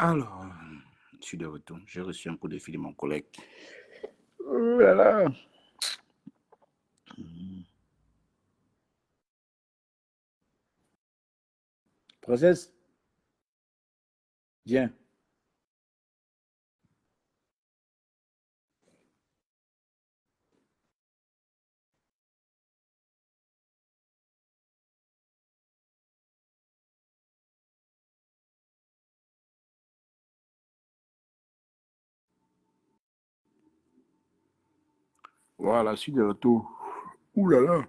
Alors, je suis de retour. J'ai reçu un coup de fil de mon collègue. Oh là là. Princesse, viens. Voilà, je suis de retour. Ouh là là.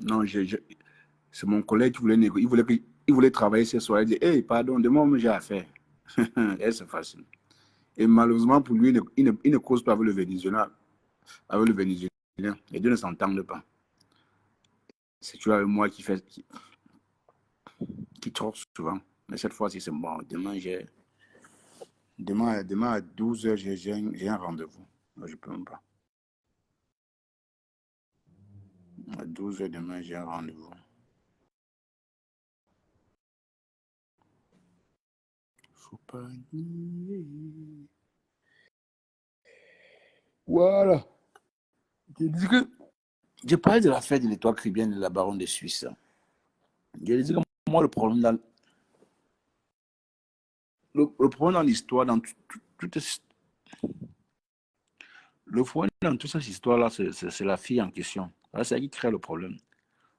Non, c'est mon collègue qui voulait négocier. Il voulait travailler ce soir. Il dit, hey, pardon, demain, j'ai affaire. Et c'est facile. Et malheureusement, pour lui, il ne cause pas avec le Vénézuélien. Avec le Vénézuélien. Les deux ne s'entendent pas. C'est tu avec moi qui trop souvent. Mais cette fois-ci, c'est bon. Demain à 12h, j'ai un rendez-vous. Je ne peux même pas. À 12h demain, j'ai un rendez-vous. Faut pas nier. Voilà. Je dis que je parlais de la fête de l'étoile caribéenne de la baronne de Suisse. Je dis que moi, le problème dans l'histoire, le problème dans toute cette histoire-là, c'est la fille en question. C'est elle qui crée le problème.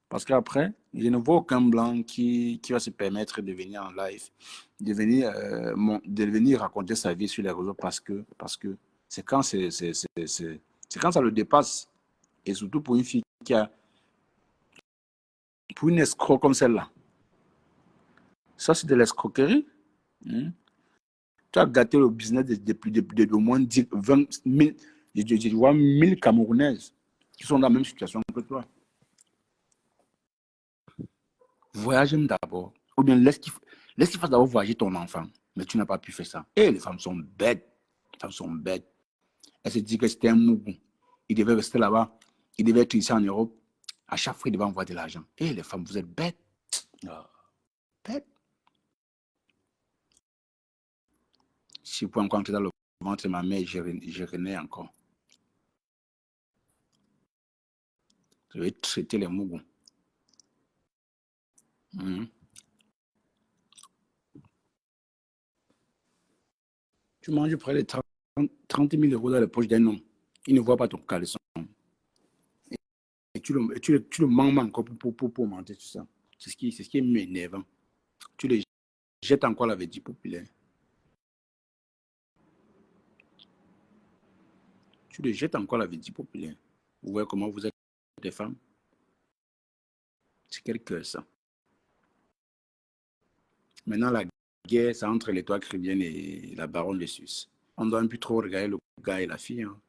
Parce qu'après, je ne vois aucun blanc qui va se permettre de venir en live, de venir raconter sa vie sur les réseaux parce que c'est c'est quand ça le dépasse. Et surtout pour une fille pour une escroc comme celle-là. Ça, c'est de l'escroquerie. Hein. Tu as gâté le business de au moins 10, 20 000, je vois 1000 Camerounaises qui sont dans la même situation que toi. Voyage d'abord. Ou bien laisse qu'il fasse d'abord voyager ton enfant. Mais tu n'as pas pu faire ça. Et les femmes sont bêtes. Les femmes sont bêtes. Elles se disent que c'était un mougou. Il devait rester là-bas. Il devait être ici en Europe. À chaque fois, il devait envoyer de l'argent. Et les femmes, vous êtes bêtes. Oh, bêtes. Si vous pouvez encore entrer dans le ventre de ma mère, je renais encore. Je vais traiter les mougous. Tu manges près de 30 000 euros dans les poches d'un homme. Il ne voit pas ton caleçon. Et tu le manges encore pour monter tout ça. C'est ce qui est m'énervant. Tu le jettes encore la vedie populaire. Tu le jettes encore la vedie populaire. Vous voyez comment vous êtes des femmes? C'est quel cœur ça? Maintenant, la guerre, c'est entre l'étoile caribéenne et la baronne de Suisse. On ne doit plus trop regarder le gars et la fille. Hein.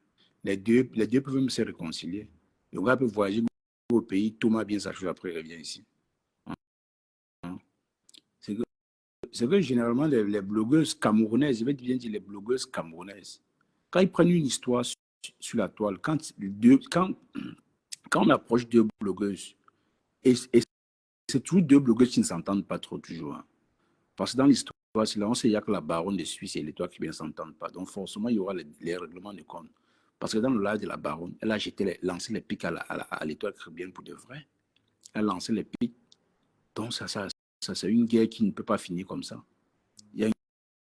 Les deux peuvent même se réconcilier. Le gars peut voyager au pays, tout va bien sa chose, après il revient ici. Hein. C'est que généralement, les blogueuses camerounaises, je vais bien dire les blogueuses camerounaises, quand ils prennent une histoire sur la toile, quand on approche deux blogueuses, et c'est toujours deux blogueuses qui ne s'entendent pas trop toujours. Hein. Parce que dans l'histoire, là, on sait qu'il n'y a que la baronne de Suisse et l'étoile qui ne s'entendent pas. Donc forcément, il y aura les règlements de compte. Parce que dans le live de la baronne, elle a lancé les pics à l'étoile caribéenne pour de vrai. Elle a lancé les pics. Donc ça c'est une guerre qui ne peut pas finir comme ça. Il y a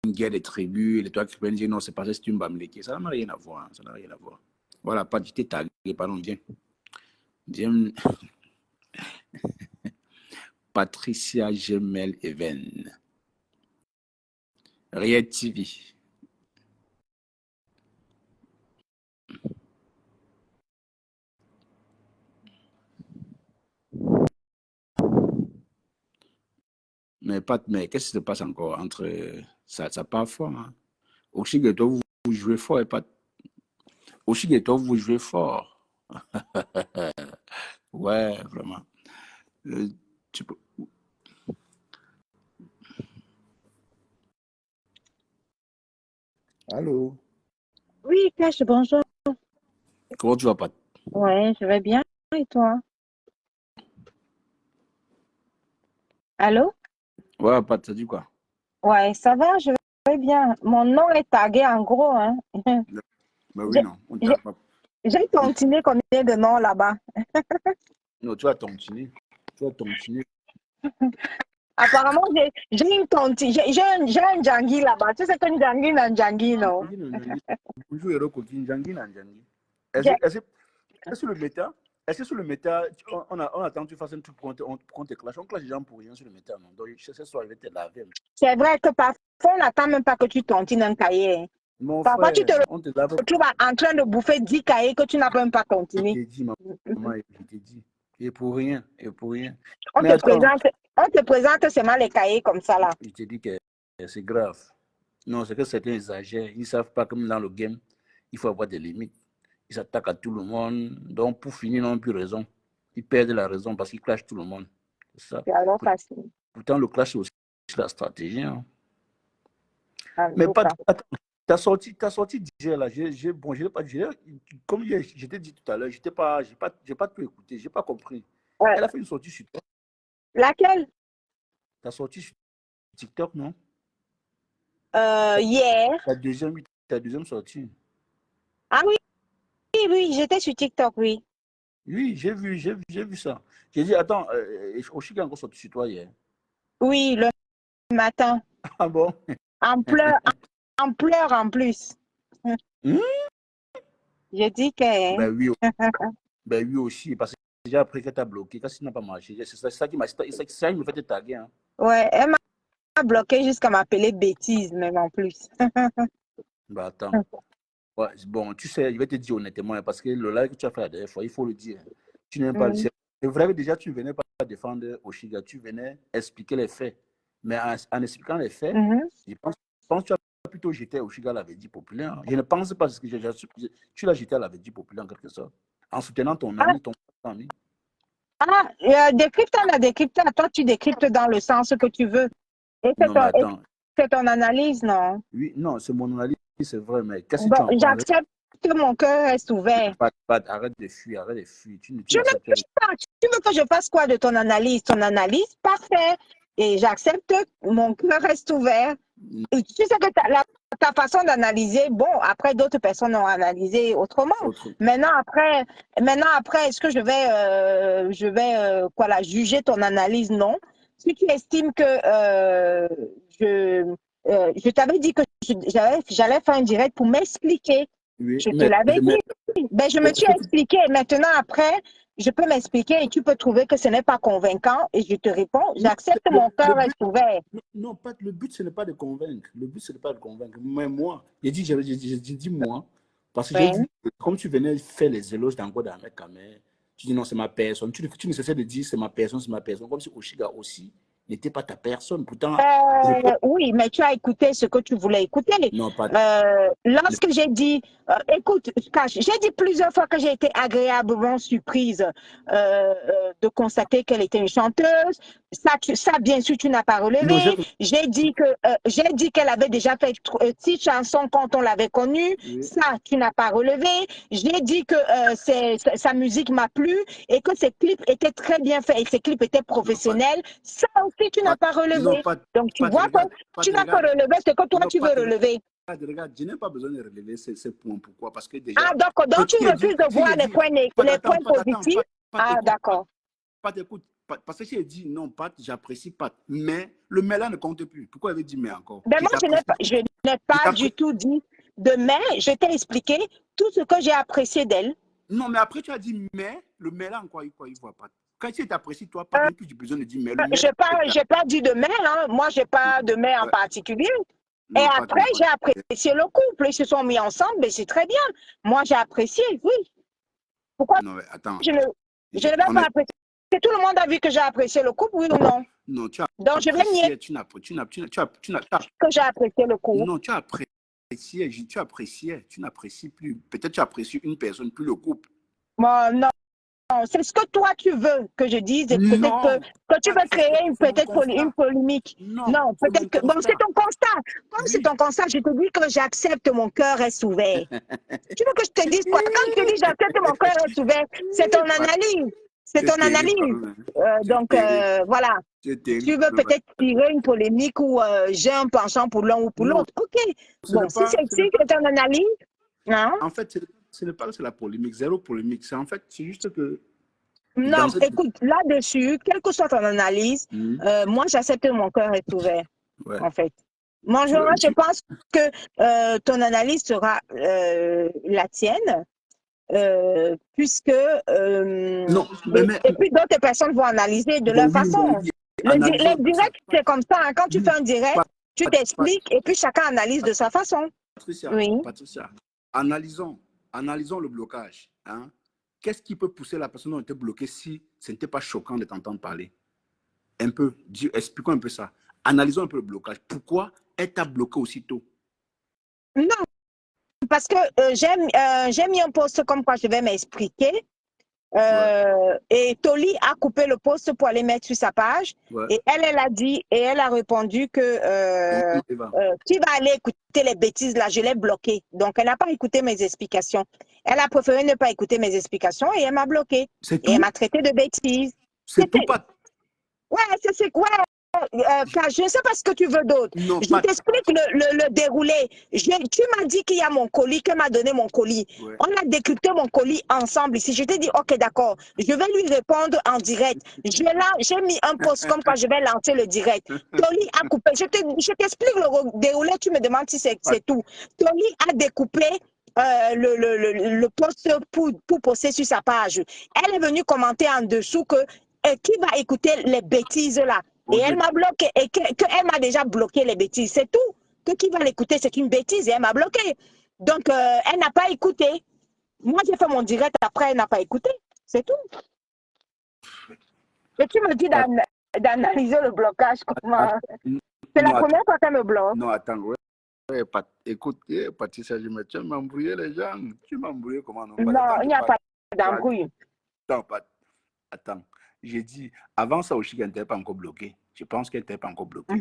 une guerre des tribus, l'étoile caribéenne dit non, c'est pas ça, c'est une bamléki. Ça n'a rien à voir. Hein, ça n'a rien à voir. Voilà, pas du tout tagué, pardon, viens. Viens. Patricia Gemel Even. Riet TV. Mais qu'est-ce qui se passe encore entre ça part fort. Hein? Au Chigeto, vous jouez fort et pas. Au Chigeto, vous jouez fort. Ouais, vraiment. Euh, tu peux- Allô? Oui, Cash, bonjour. Comment tu vas pas? Ouais, je vais bien. Et toi? Allô? Ouais, pas, ça dit quoi? Ouais, ça va, je vais bien. Mon nom est tagué en gros, hein. Mais oui, J'ai non. On j'ai- dirait pas. j'ai continué combien de noms là-bas? Non, tu vas tontiner. Tu vas tontiner. Apparemment, j'ai une tontine, j'ai un Djangui là-bas. Tu sais qu'un Djangui, un Djangui, non? Njangi, non, Njangi. Bonjour, Hero Cooking. Njangi, non, Njangi. J'ai- Est-ce que sur le méta, est-ce que sur le méta, on attend que tu fasses un truc pour qu'on te clash? On clash les gens pour rien sur le méta, non? Donc, ce soir, je vais te laver. C'est vrai que parfois, on n'attend même pas que tu tontines un cahier. Mon Parfois, tu te frère, on te lave. retrouves en train de bouffer 10 cahiers que tu n'as même pas Je tontiné. t'ai dit, maman, je t'ai dit. Et pour rien, et pour rien. On Mais te attends, présente, on te présente seulement les cahiers comme ça là. je t'ai dit que c'est grave. Non, c'est que certains exagèrent. Ils ne savent pas, comme dans le game, il faut avoir des limites. Ils s'attaquent à tout le monde. Donc, pour finir, ils n'ont plus raison. Ils perdent la raison parce qu'ils clashent tout le monde. C'est ça. C'est alors facile. Pourtant, le clash, c'est aussi la stratégie. Hein. En Mais tout pas. cas. Attends, t'as sorti DJ là. Bon, je l'ai pas dit. Comme je t'ai dit tout à l'heure, j'ai pas tout écouté. J'ai pas compris. Ouais. Elle a fait une sortie sur toi. Laquelle? T'as sorti sur TikTok, non? Hier. Oui, ta deuxième sortie. Ah oui, oui, oui, j'étais sur TikTok, oui. Oui, j'ai vu ça. J'ai dit, attends, Oshika a encore sorti sur toi hier. Oui, le matin. Ah bon? En pleurs, en pleurs en plus. Hmm? Je dis que. Ben oui, ben oui aussi, parce que j'ai appris que tu as bloqué, quand ça n'a pas marché. C'est ça qui me fait te taguer. Hein. Ouais, elle m'a bloqué jusqu'à m'appeler bêtise, même en plus. Ben attends. Ouais, bon, tu sais, je vais te dire honnêtement, hein, parce que le live que tu as fait la dernière fois, il faut le dire. Tu n'aimes pas. Mm. C'est vrai que déjà, tu ne venais pas défendre Oshiga, tu venais expliquer les faits. Mais en expliquant les faits, Mhm. je pense que tu as plutôt jeté Oshiga à la Védie populaire. Hein. Je ne pense pas parce que tu l'as jeté à la Védie populaire en quelque sorte. En soutenant ton Ah, ami, ton ami. ah, décrypte la décrypte. Toi, tu décryptes dans le sens que tu veux. Et Non, mais et attends. c'est ton analyse, non? Oui, non, c'est mon analyse, c'est vrai, mais qu'est-ce que Bon, tu en penses? j'accepte que mon cœur reste ouvert. Arrête de fuir, arrête de fuir. Tu Je ne n'acceptes rien. touche pas. Tu veux que je fasse quoi de ton analyse? Ton analyse, parfait. Et j'accepte, mon cœur reste ouvert. Et tu sais que ta façon d'analyser, bon, après d'autres personnes ont analysé autrement. Autre. Maintenant après, est-ce que je vais quoi là, juger ton analyse? Non. Si tu estimes que je t'avais dit que j'allais faire un direct pour m'expliquer. Oui, Je te l'avais mais dit. Ben, je me suis expliqué. Maintenant, après, je peux m'expliquer et tu peux trouver que ce n'est pas convaincant et je te réponds, non, j'accepte, mon le cœur but, reste ouvert. non, pas, le but, ce n'est pas de convaincre. Le but, ce n'est pas de convaincre. Mais moi, j'ai dit moi, parce que j'ai Ouais. dit, comme tu venais faire les éloges d'Ango dans mes caméras, tu dis non, c'est ma personne. Tu ne cessais de dire c'est ma personne, c'est ma personne. Comme si Oshiga aussi n'était pas ta personne. Pourtant, Oui, mais tu as écouté ce que tu voulais écouter. non, pas. Lorsque j'ai dit, écoute, Cash, j'ai dit plusieurs fois que j'ai été agréablement surprise de constater qu'elle était une chanteuse. Ça, bien sûr, tu n'as pas Non, relevé. J'ai dit qu'elle avait déjà fait 6 chansons quand on l'avait connue. oui, Ça, tu n'as pas relevé. J'ai dit que sa musique m'a plu et que ses clips étaient très bien faits et ses clips étaient non, pas. professionnels. Ça aussi, tu n'as pas Non, relevé. Donc, tu pas de vois que regarde, pas tu de n'as que regarde, relevé ce que toi, non, tu pas veux de relever. regarde, je n'ai pas besoin de relever ces points. Pourquoi? Parce que Ah, déjà, d'accord. Donc, tu si j'ai dit, refuses de si voir j'ai dit, pas les d'attends, points pas d'attends, positifs. pas Ah, d'écoute, d'accord. pas d'écoute. Parce que si j'ai dit non, Pat, j'apprécie Pat. Mais le mais là ne compte plus. Pourquoi il avait dit mais encore? Mais Je moi, t'apprécie. je n'ai Je pas du t'apprécie. tout dit de mais. Je t'ai expliqué tout ce que j'ai apprécié d'elle. Non, mais après tu as dit mais, le mais là en quoi il voit Pat. Quand tu t'apprécies, toi, Pat, il n'y a plus besoin de dire mais. Le mais là, J'ai pas dit de mais. Hein. Moi, j'ai pas de mais en ouais, particulier. Et non, Pat après, n'a pas. j'ai apprécié le couple. Ils se sont mis ensemble, mais c'est très bien. Moi, j'ai apprécié, oui. Pourquoi Non, mais attends. je ne, je ne vais On pas est, apprécier? Tout le monde a vu que j'ai apprécié le couple, oui ou non? non, tu as Donc, je vais nier apprécié, que j'ai apprécié le couple. non, tu appréciais, tu n'apprécies plus. Peut-être tu apprécies une personne, plus le couple. Bon, non, c'est ce que toi tu veux que je dise et peut-être Non, que tu veux créer c'est mon une constat. polémique. Non, Non, c'est peut-être mon que. Bon, c'est constat. ton constat. Comme c'est Oui. ton constat, je te dis que j'accepte, mon cœur reste ouvert. Tu veux que je te dise quoi? Quand je te dis j'accepte, mon cœur reste ouvert, c'est ton Pat, analyse. C'est ton analyse. Donc, voilà. Tu veux peut-être tirer une polémique ou j'ai un penchant pour l'un ou pour l'autre. OK. Bon, si c'est ton analyse. Hein? En fait, ce n'est pas que c'est la polémique, zéro polémique. C'est en fait, c'est juste que. Non, écoute, là-dessus, quelle que soit ton analyse, moi, j'accepte que mon cœur est ouvert, en fait. Moi, je pense que ton analyse sera la tienne. Puisque non, et puis d'autres personnes vont analyser de leur façon. Le direct, c'est comme ça. Hein. Quand tu fais un direct, tu t'expliques et puis chacun analyse de sa façon. Patricia, analysons le blocage. Hein. Qu'est-ce qui peut pousser la personne à être bloquée si ce n'était pas choquant de t'entendre parler? Un peu, expliquons un peu ça. Analysons un peu le blocage. Pourquoi elle t'a bloqué aussitôt? Non, parce que j'ai mis un post comme quoi je vais m'expliquer. Et Toli a coupé le post pour aller mettre sur sa page. Et elle a dit, et elle a répondu que tu vas aller écouter les bêtises là, je l'ai bloqué. Donc, elle n'a pas écouté mes explications. Elle a préféré ne pas écouter mes explications et elle m'a bloqué. Et elle m'a traité de bêtises. C'est tout, pas. Ouais, c'est quoi? Je ne sais pas ce que tu veux d'autre. Je t'explique le déroulé. Tu m'as dit qu'il y a mon colis, qu'elle m'a donné mon colis. On a décrypté mon colis ensemble ici. Je t'ai dit, ok, d'accord, je vais lui répondre en direct. J'ai mis un post comme quoi je vais lancer le direct. Toli a coupé. Je t'explique le déroulé, tu me demandes si c'est tout. Toli a découpé le post pour poster sur sa page. Elle est venue commenter en dessous que qui va écouter les bêtises là? Et elle m'a bloqué, et qu'elle m'a déjà bloqué les bêtises, c'est tout. Que qui va l'écouter, c'est une bêtise et elle m'a bloqué. Donc, elle n'a pas écouté. Moi, j'ai fait mon direct, après, elle n'a pas écouté. C'est tout. Et tu me dis d'analyser le blocage. C'est la première fois qu'elle me bloque. Non, attends. Écoute, Patricia, tu m'as embrouillé les gens. Tu m'as embrouillé comment? Non, il n'y a pas d'embrouille. Attends. J'ai dit, avant ça, Oshiga n'était pas encore bloqué. Je pense qu'elle n'était pas encore bloquée.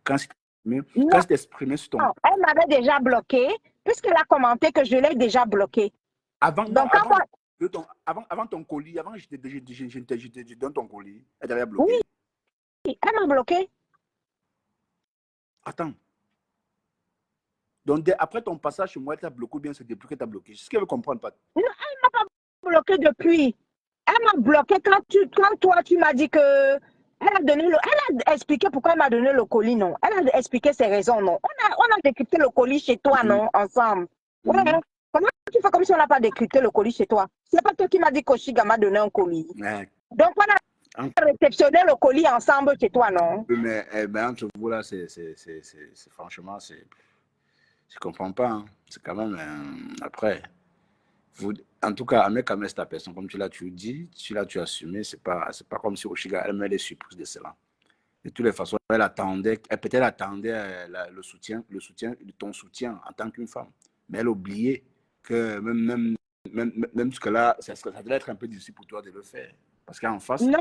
Quand tu t'exprimais sur ton... Non, elle m'avait déjà bloqué, puisqu'elle a commenté que je l'ai déjà bloqué. Avant ton colis, avant que je te donne ton colis, elle t'avait bloqué. Oui, elle m'a bloqué. Attends. Donc, après ton passage chez moi, elle t'a bloqué ou bien c'est depuis qu'elle t'a bloqué? C'est ce qu'elle veut comprendre, pas. Non, elle ne m'a pas bloqué depuis. Elle m'a bloqué quand toi, tu m'as dit que... Elle a expliqué pourquoi elle m'a donné le colis, non. Elle a expliqué ses raisons, non. On a décrypté le colis chez toi, non, ensemble. Ouais. Comment tu fais comme si on n'a pas décrypté le colis chez toi? C'est pas toi qui m'as dit qu'Oshiga m'a donné un colis. Donc, on a réceptionné le colis ensemble chez toi, non? Mais entre vous, là, franchement, je comprends pas. Hein. C'est quand même... après... En tout cas, Ahmed Kamel, c'est ta personne, comme tu l'as dit, tu l'as assumé, c'est pas comme si Oshiga elle-même est surprise de cela. De toutes les façons, peut-être elle attendait ton soutien en tant qu'une femme, mais elle oubliait que même jusque-là, ça devait être un peu difficile pour toi de le faire. Parce qu'en face... Non,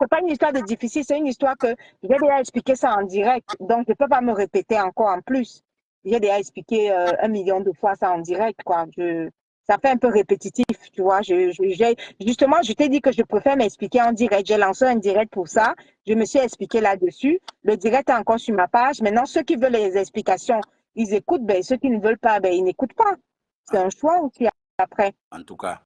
c'est pas une histoire de difficile, c'est une histoire que j'ai déjà expliqué ça en direct, donc je peux pas me répéter encore en plus. J'ai déjà expliqué 1 million de fois ça en direct, quoi. Ça fait un peu répétitif, tu vois. Justement, je t'ai dit que je préfère m'expliquer en direct. J'ai lancé un direct pour ça. Je me suis expliqué là-dessus. Le direct est encore sur ma page. Maintenant, ceux qui veulent les explications, ils écoutent. Ben, ceux qui ne veulent pas, ben, ils n'écoutent pas. C'est un choix aussi après. En tout cas,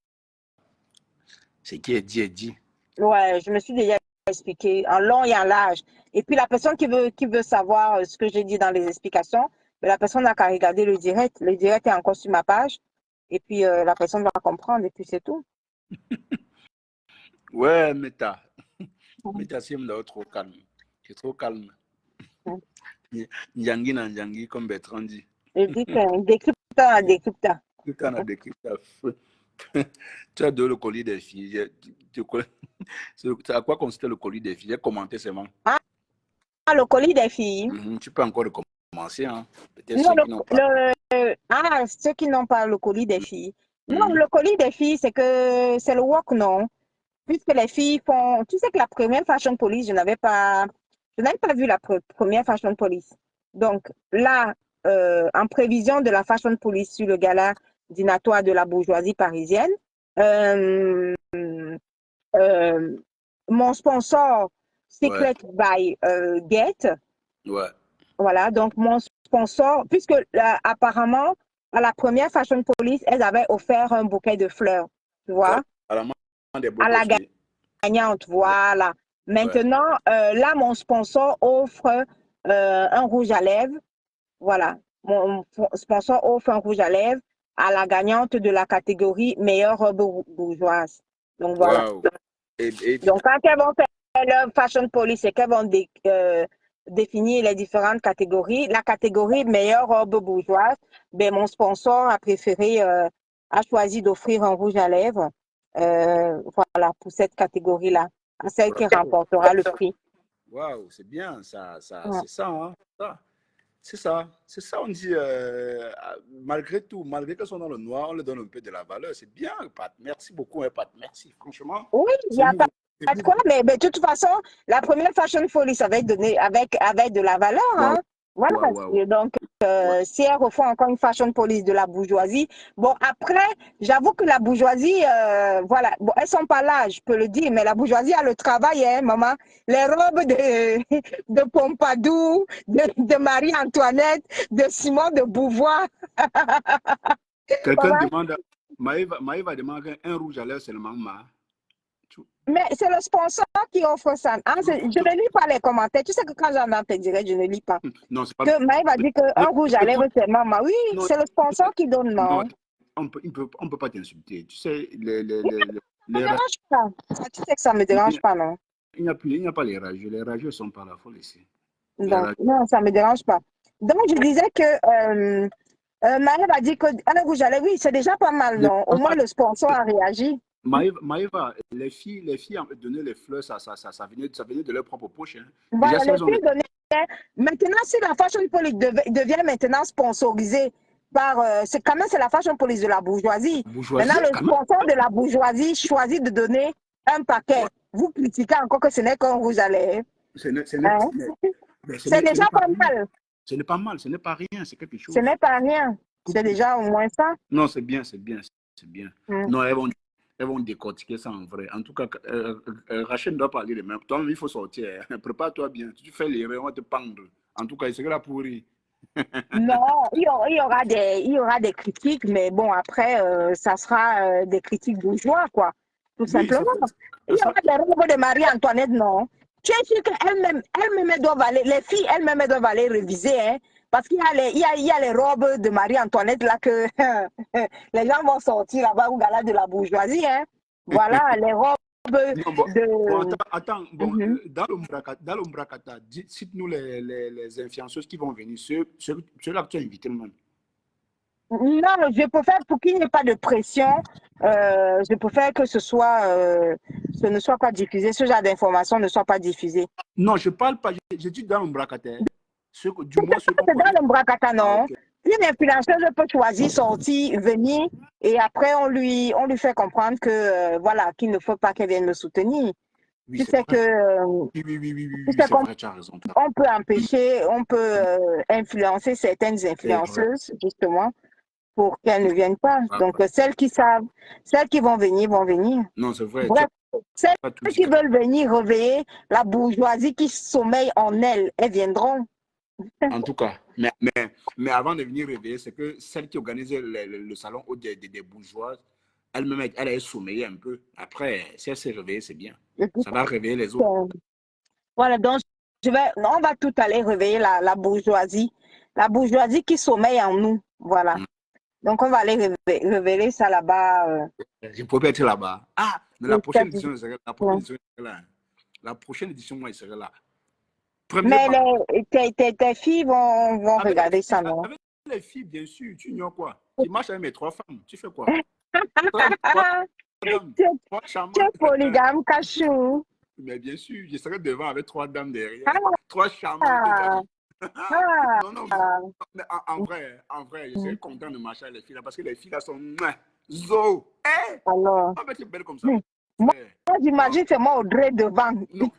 ce qui est dit est dit. Ouais, je me suis déjà expliqué en long et en large. Et puis, la personne qui veut savoir ce que j'ai dit dans les explications, ben, la personne n'a qu'à regarder le direct. Le direct est encore sur ma page. Et puis, la personne va comprendre, et puis c'est tout. Ouais, Meta, c'est trop calme. C'est trop calme. Njangi, comme Bertrand dit. Je dis que décrypta. Tu as donné le colis des filles. C'est à quoi consistait le colis des filles? J'ai commenté seulement. Ah, le colis des filles. Tu peux encore recommencer. Hein. Ceux qui n'ont pas le colis des filles. Non, le colis des filles, c'est le work, non. Puisque les filles font... Tu sais que la première Fashion Police, je n'avais pas vu la première Fashion Police. Donc là, en prévision de la Fashion Police sur le gala dînatoire de la bourgeoisie parisienne, euh, mon sponsor Ouais, Secret by Get. ouais. Voilà, donc mon sponsor, puisque apparemment, à la première Fashion Police, elles avaient offert un bouquet de fleurs, tu vois, À la main des beaux à la gosses, oui. gagnante, Ouais, voilà. ouais. Maintenant, là, mon sponsor offre un rouge à lèvres, voilà. Mon sponsor offre un rouge à lèvres à la gagnante de la catégorie meilleure robe bourgeoise. Donc, voilà. Waouh. Et Donc, quand elles vont faire leur fashion police et qu'elles vont définir les différentes catégories, la catégorie meilleure robe bourgeoise, ben, mon sponsor a préféré, a choisi d'offrir un rouge à lèvres, voilà, pour cette catégorie-là, à celle qui bravo. remportera le prix. Waouh, c'est bien, ça, Ouais. c'est ça, hein, ça. C'est ça, on dit, malgré tout, malgré qu'elles sont dans le noir, on leur donne un peu de la valeur. C'est bien, Pat. Merci beaucoup, hein, Pat. Merci, franchement. Oui, il n'y C'est a vous, pas c'est de vous. quoi, mais de toute façon, la première Fashion Police avait donné avec de la valeur, Waouh, hein. Voilà, waouh, waouh. et donc, Ouais. si elles refont encore une Fashion Police de la bourgeoisie, bon, après, j'avoue que la bourgeoisie, voilà, bon, elles sont pas là, je peux le dire, mais la bourgeoisie a le travail, hein, maman. Les robes de Pompadour, de Marie-Antoinette, de Simone de Beauvoir, Quelqu'un maman. demande, Maëva demande un rouge à lèvres seulement, Tu- Mais c'est le sponsor qui offre ça. Hein, tu- je tu- ne lis pas les commentaires. Tu sais que quand j'en entends direct, je ne lis pas. Non, c'est pas. Que Maëva va dire qu'un rouge à lèvres, Écoute, c'est maman. Oui, non, c'est le sponsor qui donne, non, non. on peut pas t'insulter. Tu sais, Ça ne me les dérange pas. Ah, tu sais que ça ne me dérange rageux, pas, non. il n'y a pas les rageux. Les rageux sont pas là, il faut laisser. Les Donc, rageux. non, ça ne me dérange pas. Donc, je disais que Maëva a dit qu'un rouge à lèvres, oui, c'est déjà pas mal, non. Au moins, le sponsor a réagi. Maëva, les filles donnaient les fleurs, ça venait de leur propre poche, hein. Déjà, Voilà, si les elles ont les filles donnaient. Maintenant, si la Fashion Police devient maintenant sponsorisée par, c'est quand même c'est la Fashion Police de la bourgeoisie. Maintenant, bourgeoisies, le quand même. sponsor de la bourgeoisie choisit de donner un paquet. Ouais. Vous critiquez encore que ce n'est qu'un rouge à lèvres. Ce n'est ce n'est- Hein? C'est ce déjà n'est pas pas rien. mal. Ce n'est pas mal, ce n'est pas rien, c'est quelque Ce chose. n'est pas rien. C'est Coupe- déjà au moins ça. Non, c'est bien, c'est bien, c'est bien. Mm. Non, elles vont décortiquer ça en vrai. En tout cas, Rachel doit parler de même. Toi-même, il faut sortir, hein. Prépare-toi bien. Tu fais l'erreur, on va te pendre. En tout cas, il serait là pour rire. Non, il y aura des critiques, mais bon, après, ça sera des critiques bourgeois, quoi, tout Oui, simplement. Il ça y sera. aura des robes de Marie-Antoinette, non. Tu es sûr qu'elles-mêmes, elles doivent aller, les filles elles-mêmes, elles doivent aller réviser, hein, parce qu'il y a il y a les robes de Marie-Antoinette, là, que les gens vont sortir là-bas au gala de la bourgeoisie, hein. Voilà, les robes Non, bon, de... bon, Mhm. dans l'Ombrakata, cite-nous les influenceuses qui vont venir, ceux-là que tu as invités même. Non, je préfère pour qu'il n'y ait pas de pression, je préfère que ce ne soit pas diffusé, ce genre d'informations ne soit pas diffusé. Non, je parle pas, j'ai dit dans l'Ombrakata, du moins ceux qu'on C'est connaît. dans le Mbrakata, Ah, non? ok. Une influenceuse peut choisir, sortir, venir, et après on lui fait comprendre que voilà, qu'il ne faut pas qu'elle vienne me soutenir. Oui, Tu c'est sais que vrai. Oui, tu oui, sais c'est qu'on vrai, tu as raison. on peut empêcher, on peut influencer certaines C'est vrai. influenceuses, justement, pour qu'elles ne viennent pas. Ah, Donc, celles qui savent, celles qui vont venir, vont venir. non, c'est vrai, tu Bref, celles as tout dit. qui veulent venir réveiller la bourgeoisie qui sommeille en elles, elles viendront. En tout cas, mais avant de venir réveiller, c'est que celle qui organisait le salon des bourgeoises, elle-même, elle a sommeillé un peu. Après, si elle s'est réveillée, c'est bien. Et puis, Ça va réveiller les autres. voilà, donc on va tout aller réveiller la bourgeoisie qui sommeille en nous. Voilà. Mm. Donc, on va aller révéler ça là-bas. Je pourrais être là-bas. Ah, mais Le la prochaine 7 édition, la prochaine juin. édition, elle serait là. La prochaine édition, moi, il serait là. Premier Mais pas. tes filles vont regarder ça, non? Avec les filles, bien sûr, tu ignores quoi? Tu marches avec mes trois femmes, tu fais quoi? Trois dames, Tu es trois tu es charmantes. polygame, cachou. Mais bien sûr, je serai devant avec trois dames derrière. Ah, Trois charmantes ah, dames. Non, non, ah. mais en vrai, je serais content de marcher avec les filles là parce que les filles là sont mouah, zo. Eh, Alors, on va être belle comme ça, mon moi, frère. Non, j'imagine c'est moi Audrey devant. non.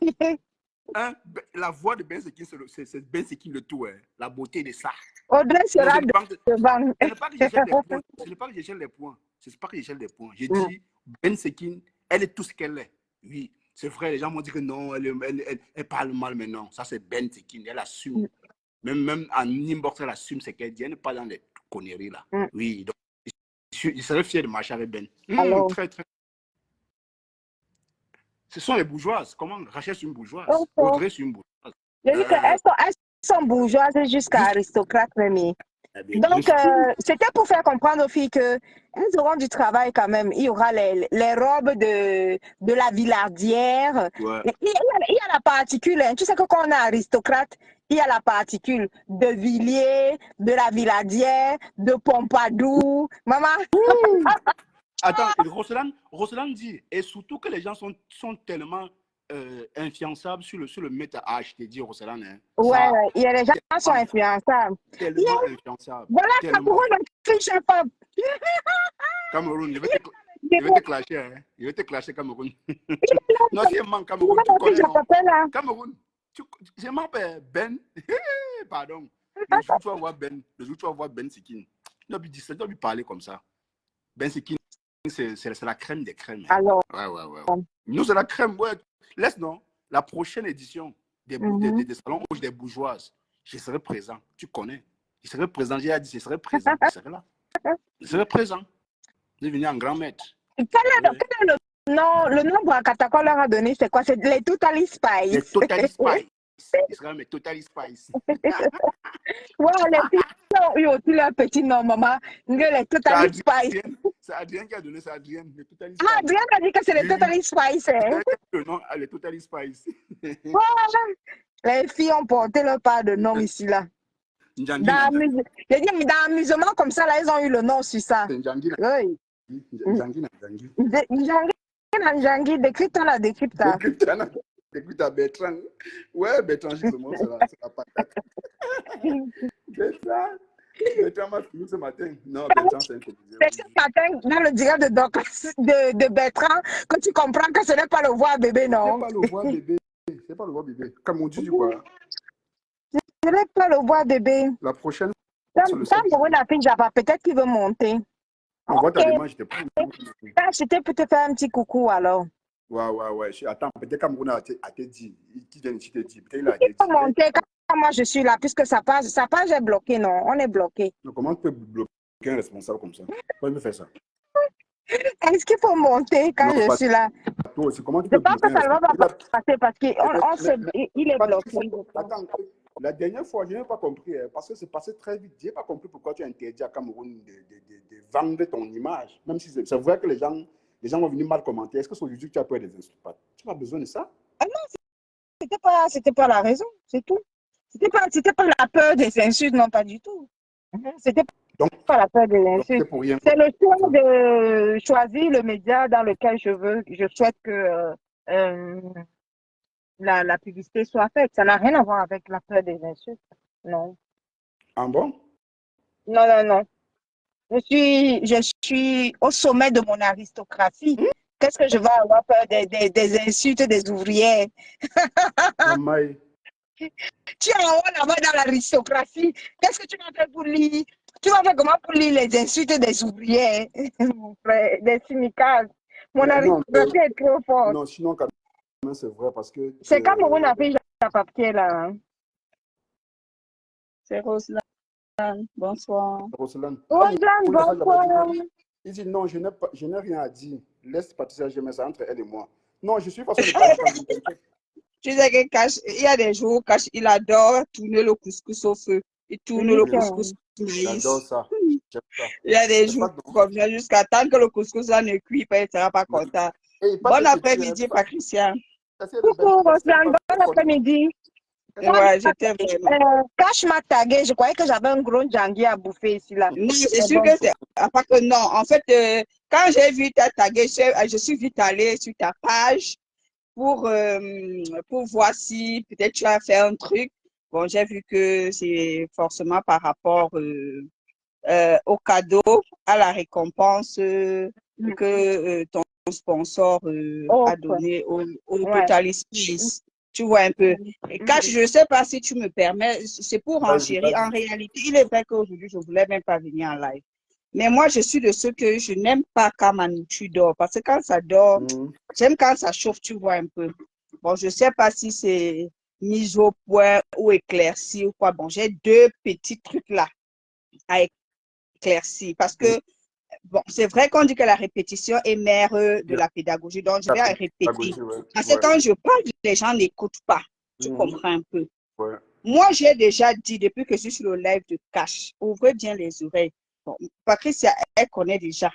Hein, la voix de Ben Sekin, c'est Ben Sekin le tout. Hein. La beauté de ça. Audrey Non, sera devant. ce n'est pas que je gèle les points. Ce n'est pas que je gèle les points. Ce n'est pas que je gèle les points. Je dis, Ben Sekin, elle est tout ce qu'elle est. Oui, c'est vrai, les gens m'ont dit que non, elle parle mal maintenant. Ça, c'est Ben Tekin, elle assume. Même en inbox, elle assume ce qu'elle dit. Elle n'est pas dans les conneries là. Oui, donc, je serais fier de marcher avec Ben. Alors, Très, très. Ce sont les bourgeoises. Comment Rachel, c'est une bourgeoise. donc, Audrey, c'est une bourgeoise. je dis qu'elles sont bourgeoises jusqu'à aristocrates même. Bien Donc, sûr. c'était pour faire comprendre aux filles que elles auront du travail quand même. Il y aura les robes de la Villardière. Ouais. Il y a la particule. Hein. Tu sais que quand on est aristocrate, il y a la particule de Villiers, de la Villardière, de Pompadour. Maman, Attends, Roseland dit, et surtout que les gens sont tellement influençables sur le méta H, je t'ai dit, Roseland. Hein. ouais, Ça, il y a les gens qui sont influençables. tellement influençable. Voilà, Tellement. pour eux, le fille chef-op. Cameroun, je vais te clasher. Hein. Je vais te clasher, Cameroun. Non, si je manque Cameroun, tu connais, non? Cameroun, je m'appelle Ben. Pardon. Le jour où tu vas voir Ben, Sikin, tu dois lui parler comme ça. Ben Sikin, c'est la crème des crèmes. Hein. Alors, Ouais. Nous, c'est la crème. Ouais. Laisse, non? La prochaine édition des salons rouges des bourgeoises, je serai présent. Tu connais. Je serai présent. J'ai dit, je serai présent. Je serai là. Je serai présent. Je vais venir en grand maître. quel est le nom Bracata qu'on leur a donné? C'est quoi? C'est les Totally Spice. Les Totally Spice. Ils seront mes Totally Spice. Ouais, les filles ont eu aussi leur petit nom, maman. Les Totally Spice. C'est Adrien qui a donné ça, Adrien. Les Totally Spice. Ah, Adrien a dit que c'est les Totally Spice. Hein? Le nom, les Totally Spice. Voilà. Les filles ont porté leur part de nom ici, là. Dans l'amusement comme ça, là, ils ont eu le nom sur ça. C'est Ndjangi. Oui. Ndjangi, décrypte la décrypte. Décrypte à Bertrand. Ouais, Bertrand, je te montre, c'est la patate. Bertrand m'a fini ce matin. Non, Bertrand, c'est un téléviseur. C'est ce matin, dans le direct de Bertrand, que tu comprends que ce n'est pas le voix bébé, non? Ce n'est pas le voix bébé. C'est pas le voix bébé. Comme on dit, quoi. Ce n'est pas le voix bébé. La prochaine. Quand Mourou n'a fait Java, peut-être qu'il veut monter. On voit ta demande, j'étais pas. C'était pour te faire un petit coucou alors. Ouais. Attends, peut-être Cameroun a été dit. Qui vient ici te dire? Peut-être il a dit. Il faut monter quand moi je suis là, puisque sa page est bloquée, non? On est bloqué. Donc, comment tu peux bloquer un responsable comme ça? Comment il peut faire ça? Est-ce qu'il faut monter quand je suis là? Toi aussi, comment tu je peux pense que ça ne va pas passer parce qu'il est bloqué. Attends, la dernière fois, je n'ai pas compris, parce que c'est passé très vite. Je n'ai pas compris pourquoi tu as interdit à Cameroun de vendre ton image. Même si c'est vrai que les gens vont venir mal commenter. Est-ce que c'est aujourd'hui que tu as peur des insultes? Tu n'as pas besoin de ça? Ah non, c'était pas la raison, c'est tout. C'était pas la peur des insultes, non, pas du tout. C'était pas la peur des insultes. C'est le choix de choisir le média dans lequel je souhaite que la publicité soit faite. Ça n'a rien à voir avec la peur des insultes. Non. Ah bon? Non. Je suis au sommet de mon aristocratie. Qu'est-ce que je vais avoir peur des insultes des ouvrières? Tu es en haut là-bas dans l'aristocratie. Qu'est-ce que tu vas faire pour lire? Tu vas faire comment pour lire les insultes des ouvrières, mon frère, des syndicats? Mon aristocratie est trop forte. Non, sinon, quand même, c'est vrai parce que. C'est comme on a fait un papier là. Hein. C'est Roseland. Bonsoir. Roseland, bonsoir. Il dit non, je n'ai rien à dire. Laisse Patricia Gémez entre elle et moi. Non, je suis façon de parler. Tu sais que Cash, il y a des jours où Cash, il adore tourner le couscous au feu. Il tourne le couscous au maïs. J'adore ça. Il y a des jours comme ça, jusqu'à temps que le couscous là ne cuit pas, il ne sera pas content. Bon après-midi, Patricia. Coucou, Rosane, bon après-midi. Ouais, j'étais vraiment. Cash m'a tagué, je croyais que j'avais un gros Djangui à bouffer ici là. Non, c'est sûr que c'est. Pas que non. En fait, quand j'ai vu ta tagué, je suis vite allée sur ta page pour voir si peut-être tu as fait un truc. Bon, j'ai vu que c'est forcément par rapport au cadeau, à la récompense que ton sponsor a donné au Total Space. Tu vois un peu. Et quand je ne sais pas si tu me permets, c'est pour enchérir. En réalité, il est vrai qu'aujourd'hui, je ne voulais même pas venir en live. Mais moi, je suis de ceux que je n'aime pas quand ma nourriture dort. Parce que quand ça dort, j'aime quand ça chauffe, tu vois un peu. Bon, je ne sais pas si c'est mis au point ou éclairci ou quoi. Bon, j'ai deux petits trucs là à éclaircir. Parce que, bon, c'est vrai qu'on dit que la répétition est mère de la pédagogie. Donc, je vais répéter. Parce que quand je parle, les gens n'écoutent pas. Tu comprends un peu? Moi, j'ai déjà dit, depuis que je suis sur le live de Cash, ouvrez bien les oreilles. Bon, Patricia, elle connaît déjà.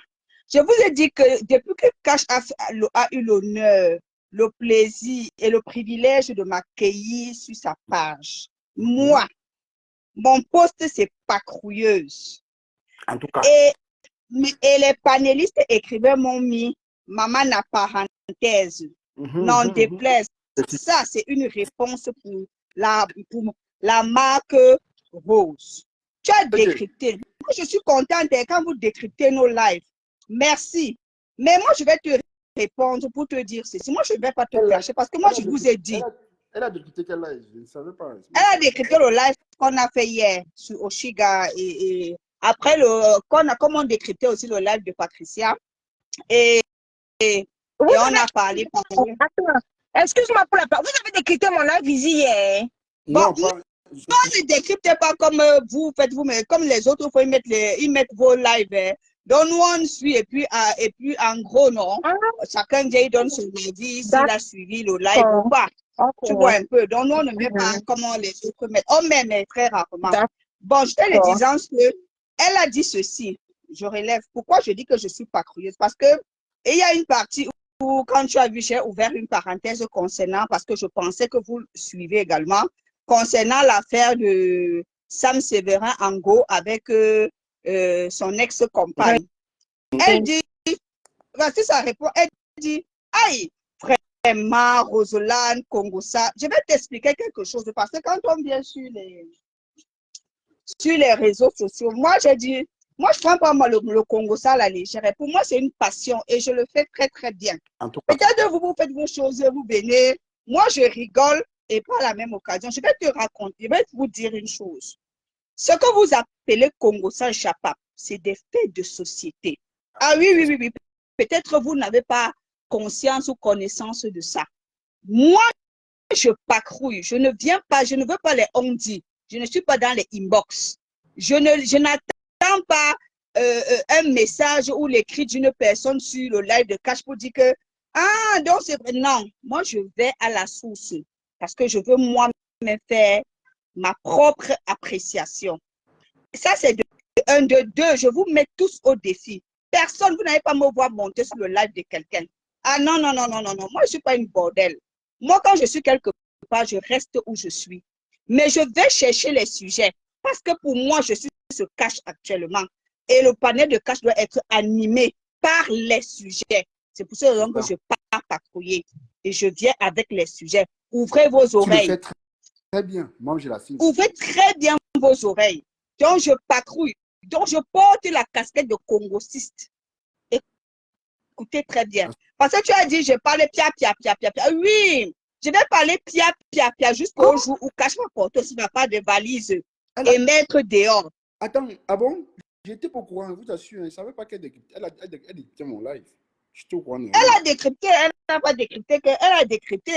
Je vous ai dit que depuis que Cash a eu l'honneur, le plaisir et le privilège de m'accueillir sur sa page, moi, mon poste, c'est Pacrouilleuse. En tout cas. Et les panélistes écrivains m'ont mis maman n'a parenthèse, n'en déplaise. Ça, c'est une réponse pour la marque Rose. Tu as décrypté. Moi, je suis contente quand vous décryptez nos lives. Merci. Mais moi, je vais te répondre pour te dire ceci. Moi, je ne vais pas te cacher parce que moi, je vous ai dit. Elle a décrypté quel live? Je ne savais pas. Elle a décrypté le live qu'on a fait hier sur Oshiga et après, comme on décryptait aussi le live de Patricia. Et on a parlé. Excuse-moi pour la part. Vous avez décrypté mon live hier. Bon, on ne décrypte pas comme vous faites vous, mais comme les autres fois, ils mettent vos lives. Donc, nous, on suit et puis en gros, non. Chacun donne son avis s'il a suivi le live ou pas. Tu vois un peu. Donc, nous, on ne met pas comment les autres mettent. On met, mais très rarement. Bon, je te le disant que elle a dit ceci. Je relève. Pourquoi je dis que je ne suis pas curieuse? Parce que il y a une partie où, quand tu as vu, j'ai ouvert une parenthèse concernant, parce que je pensais que vous suivez également, concernant l'affaire de Sam Séverin Ango avec son ex-compagne. Elle dit, voici sa réponse, elle dit, aïe, vraiment, Rosolane, Congossa, je vais t'expliquer quelque chose, parce que quand on vient sur les réseaux sociaux, moi, j'ai dit, moi, je ne prends pas moi, le Congossa à la légère. Pour moi, c'est une passion et je le fais très, très bien. Peut-être vous faites vos choses, vous venez. Moi, je rigole et par la même occasion, je vais te raconter, je vais vous dire une chose. Ce que vous appelez Congossa Chapa, c'est des faits de société. Ah oui. Peut-être vous n'avez pas conscience ou connaissance de ça. Moi, je patrouille. Je ne viens pas, je ne veux pas les on-dit. Je ne suis pas dans les inbox. Je n'attends pas un message ou l'écrit d'une personne sur le live de Cash pour dire que donc c'est vrai. Non, moi je vais à la source parce que je veux moi-même faire ma propre appréciation. Ça c'est de un, de deux, je vous mets tous au défi. Personne, vous n'allez pas me voir monter sur le live de quelqu'un. Ah non, moi je ne suis pas une bordel. Moi quand je suis quelque part, je reste où je suis. Mais je vais chercher les sujets parce que pour moi, je suis sur Cash actuellement. Et le panel de Cash doit être animé par les sujets. C'est pour ça que je pars patrouiller et je viens avec les sujets. Ouvrez vos oreilles. Tu le fais très bien. Moi, je la signe. Ouvrez très bien vos oreilles. Donc, je patrouille. Donc, je porte la casquette de congosiste. Écoutez très bien. Parce que tu as dit, je parle pia. Oui, je vais parler pia jusqu'au jour où Cash ma porte aussi va pas de valise et mettre dehors. Attends, ah bon? J'étais pas au courant, je vous assure. Je ne savais pas qu'elle décryptait. Elle décryptait mon live. J'étais au courant. Elle a décrypté, elle n'a pas décrypté, elle a décrypté.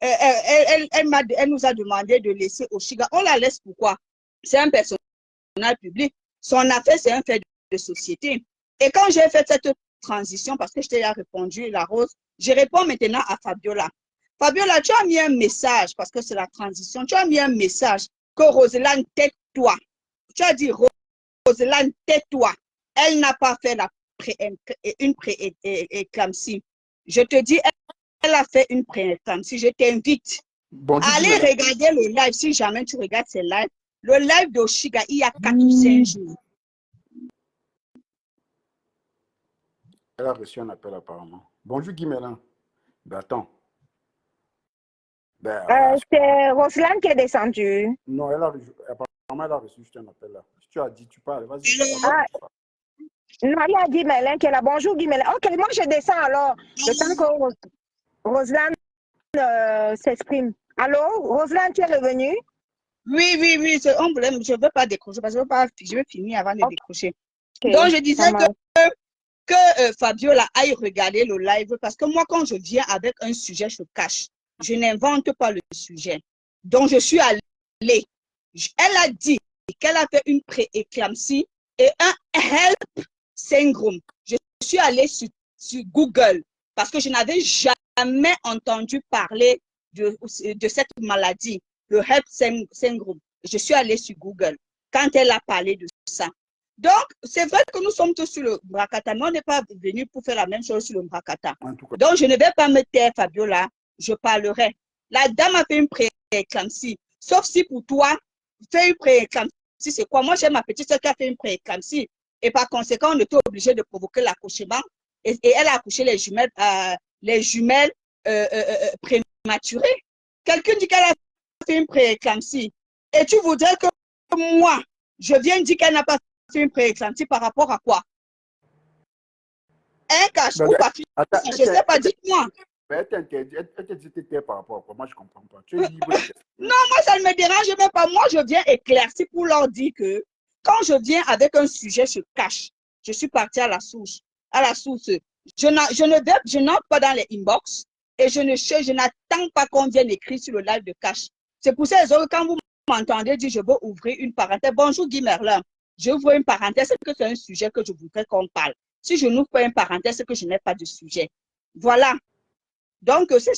Elle nous a demandé de laisser Oshiga. On la laisse pourquoi? C'est un personnage public. Son affaire, c'est un fait de société. Et quand j'ai fait cette transition, parce que je t'ai répondu, la Rose, je réponds maintenant à Fabiola. Fabiola, tu as mis un message, parce que c'est la transition, tu as mis un message que Roselane, tais-toi. Tu as dit, Roselane, tais-toi. Elle n'a pas fait une pré-éclampsie. Je te dis, elle a fait une pré-éclampsie. Je t'invite à aller regarder le live, si jamais tu regardes ces lives. Le live d'Oshiga, il y a 4 ou 5 jours. Elle a reçu un appel apparemment. Bonjour Guimelin. Ben attends. C'est Roselane qui est descendue. Non, apparemment elle a reçu juste un appel là. Si tu as dit, tu parles. Vas-y. Non, il a dit Mélin qui est là. Bonjour Guimelin. Ok, moi je descends alors. Le temps que Roselane s'exprime. Allô, Roselane, tu es revenue? Oui, c'est un problème. Je ne veux pas décrocher parce que je vais finir avant de décrocher. Donc, je disais ça marche. que Fabiola aille regarder le live parce que moi, quand je viens avec un sujet, je cache. Je n'invente pas le sujet. Donc, je suis allée. Elle a dit qu'elle a fait une pré-éclampsie et un help syndrome. Je suis allée sur Google parce que je n'avais jamais entendu parler de cette maladie, le help syndrome. Je suis allée sur Google quand elle a parlé de ça. Donc, c'est vrai que nous sommes tous sur le Bracata, mais on n'est pas venu pour faire la même chose sur le Bracata. Donc, je ne vais pas me taire, Fabiola, je parlerai. La dame a fait une pré-éclampsie, sauf si pour toi, faire une pré-éclampsie, c'est quoi? Moi, j'ai ma petite soeur qui a fait une pré-éclampsie et par conséquent, on était obligé de provoquer l'accouchement et elle a accouché les jumelles prématurées. Quelqu'un dit qu'elle a fait une pré-éclampsie et tu voudrais que moi, je viens dire qu'elle n'a pas fait une pré-éclampsie par rapport à quoi? Un cache ou pas? Je ne sais pas, dites-moi. Elle t'a dit que tu par rapport à quoi? Moi, je ne comprends pas. Tu es libre. Non, moi, ça ne me dérange même pas. Moi, je viens éclaircir pour leur dire que quand je viens avec un sujet, je cache. Je suis partie à la source. Je n'entre pas dans les inbox et je n'attends pas qu'on vienne écrire sur le live de cache. C'est pour ça que quand vous m'entendez dire je veux ouvrir une parenthèse, bonjour Guy Merlin, j'ouvre une parenthèse, c'est que c'est un sujet que je voudrais qu'on parle. Si je n'ouvre pas une parenthèse, c'est que je n'ai pas de sujet. Voilà. Donc, c'est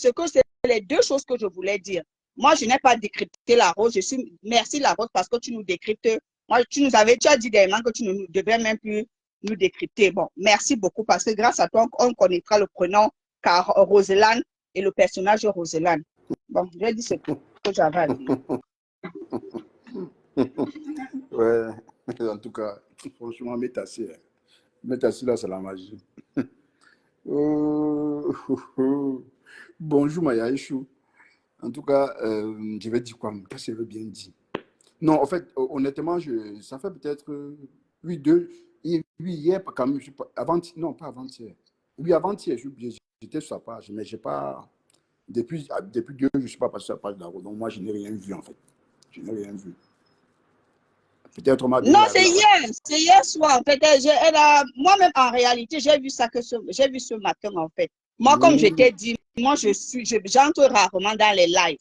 les deux choses que je voulais dire. Moi, je n'ai pas décrypté la rose. Merci la rose parce que tu nous décryptes. Moi, tu as dit dernièrement que tu ne devais même plus nous décrypter. Bon, merci beaucoup parce que grâce à toi, on connaîtra le prénom car Roselane et le personnage de Roselane. Bon, j'ai dit ce que j'avais à dire. Ouais, en tout cas, franchement, Métassi là, c'est la magie. Bonjour Maya Ishou. En tout cas, je vais dire quoi? Qu'est-ce que je veux bien dire? Non, en fait, honnêtement, ça fait peut-être, oui, hier, quand même, non, pas avant-hier. Oui, avant-hier, j'étais sur sa page, mais j'ai pas, depuis 2 jours, je ne suis pas passé sur la page de la route, donc moi, je n'ai rien vu, en fait. Je n'ai rien vu. Peut-être on m'a bien. Non, c'est hier soir, en fait. Moi-même, en réalité, j'ai vu ce matin, en fait. Moi, comme je t'ai dit, moi, j'entre rarement dans les lives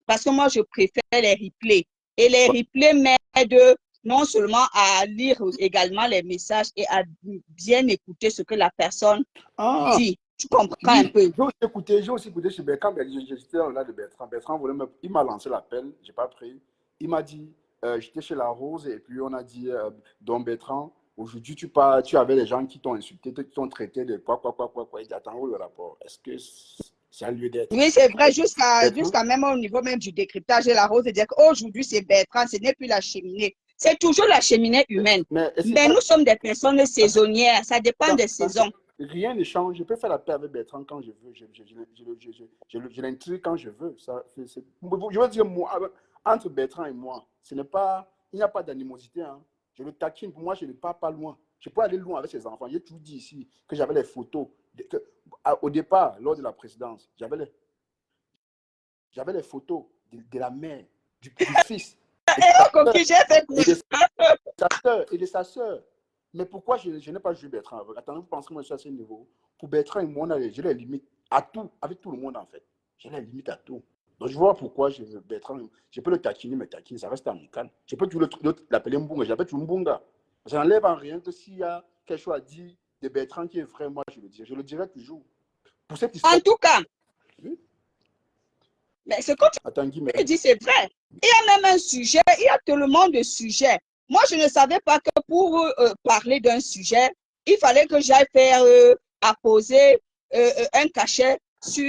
parce que moi, je préfère les replays. Et les replays m'aident non seulement à lire également les messages et à bien écouter ce que la personne dit. Tu comprends un peu? J'ai aussi écouté chez Bertrand. J'étais là de Bertrand. Bertrand il m'a lancé l'appel, je n'ai pas pris. Il m'a dit, j'étais chez La Rose et puis on a dit, donc Bertrand, aujourd'hui tu avais les gens qui t'ont insulté, qui t'ont traité de quoi. Il dit, attends, où le rapport? Est-ce que ça a lieu d'être? Oui, c'est vrai, jusqu'à même au niveau même du décryptage de La Rose, de dire qu'aujourd'hui c'est Bertrand, ce n'est plus la cheminée. C'est toujours la cheminée humaine. Mais nous sommes des personnes saisonnières, ça dépend des saisons. Rien ne change. Je peux faire la paix avec Bertrand quand je veux. Je l'intrigue quand je veux. Je veux dire, moi, entre Bertrand et moi, il n'y a pas d'animosité. Hein. Je le taquine. Pour moi, je ne pars pas loin. Je peux aller loin avec ses enfants. J'ai tout dit ici que j'avais les photos. Au départ, lors de la présidence, j'avais les photos de la mère, du fils. Et de sa soeur. Mais pourquoi je n'ai pas joué Bertrand? Attendez, vous pensez que moi je suis à ce niveau? Pour Bertrand et moi, j'ai les limites à tout, avec tout le monde en fait. J'ai les limites à tout. Donc je vois pourquoi Bertrand, je peux le taquiner, mais taquiner, ça reste amical. Je peux toujours l'appeler Mbunga, j'appelle toujours Mbunga. Ça n'enlève en rien que s'il y a quelque chose à dire de Bertrand qui est vrai, moi je le dirai. Je le dirai toujours. Pour cette histoire. En tout cas, oui. Mais ce que tu dis, c'est vrai. Il y a même un sujet, il y a tellement de sujets. Moi, je ne savais pas que pour parler d'un sujet, il fallait que j'aille faire apposer un cachet sur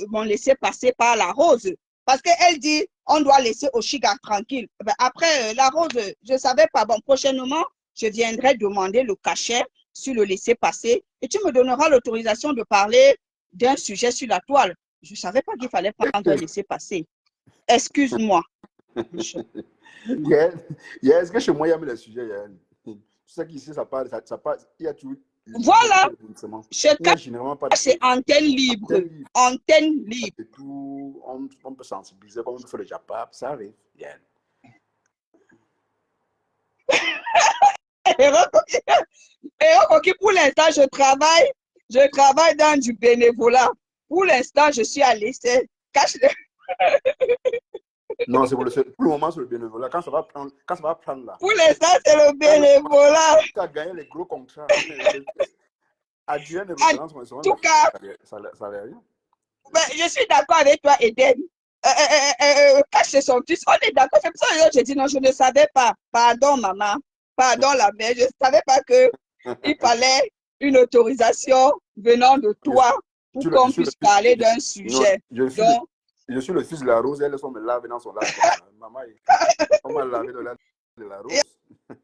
mon laisser-passer par La Rose. Parce qu'elle dit, on doit laisser Oshiga tranquille. Ben, après, La Rose, je ne savais pas. Bon, prochainement, je viendrai demander le cachet sur le laisser-passer et tu me donneras l'autorisation de parler d'un sujet sur la toile. Je ne savais pas qu'il fallait prendre un laisser-passer. Excuse-moi. Est-ce que chez moi, il y a les sujets? Tu sais qu'ici, ça parle, il y a toujours. Voilà. C'est antenne libre. Antenne libre. Et tout, on peut sensibiliser, comme on fait le Japap, ça arrive. Yeah. Et pour l'instant, je travaille dans du bénévolat. Pour l'instant, je suis à l'essai. Non, c'est pour le moment, c'est le bénévolat. Quand ça va prendre là. Pour l'instant, c'est le bénévolat. Tu as gagné les gros contrats. Adjoint de En référence, tout cas, ça n'a rien. Ben, je suis d'accord avec toi, Eden. Cache son fils, on est d'accord. C'est pour ça que je dis non, je ne savais pas. Pardon, maman. Pardon, la mère. Je ne savais pas qu'il fallait une autorisation venant de toi pour qu'on puisse parler d'un sujet. Je suis le fils de la rose, elles sont me laver dans son lave. Maman, on m'a lavé de la rose.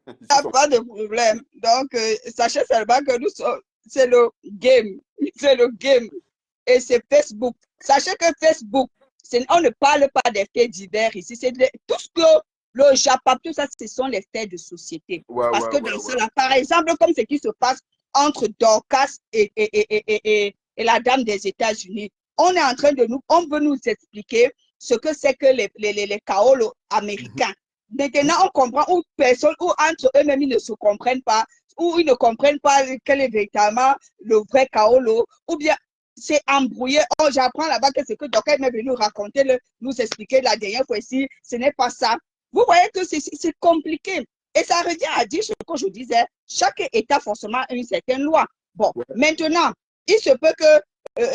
Il n'y a pas de problème. Donc, sachez seulement que nous sommes, c'est le game. C'est le game. Et c'est Facebook. Sachez que Facebook, on ne parle pas des faits divers ici. C'est tout ce que le Japon, tout ça, ce sont les faits de société. Parce que dans cela, par exemple, comme ce qui se passe entre Dorcas et la dame des États-Unis, on est en train de on veut nous expliquer ce que c'est que les kaolos américains. Maintenant, on comprend où personne, ou entre eux-mêmes, ils ne se comprennent pas, ou ils ne comprennent pas quel est véritablement le vrai kaolo, ou bien c'est embrouillé. Oh, j'apprends là-bas que c'est que Dorcas est venu raconter, nous expliquer la dernière fois-ci, ce n'est pas ça. Vous voyez que c'est compliqué. Et ça revient à dire ce que je disais, chaque État forcément a une certaine loi. Bon, maintenant, il se peut que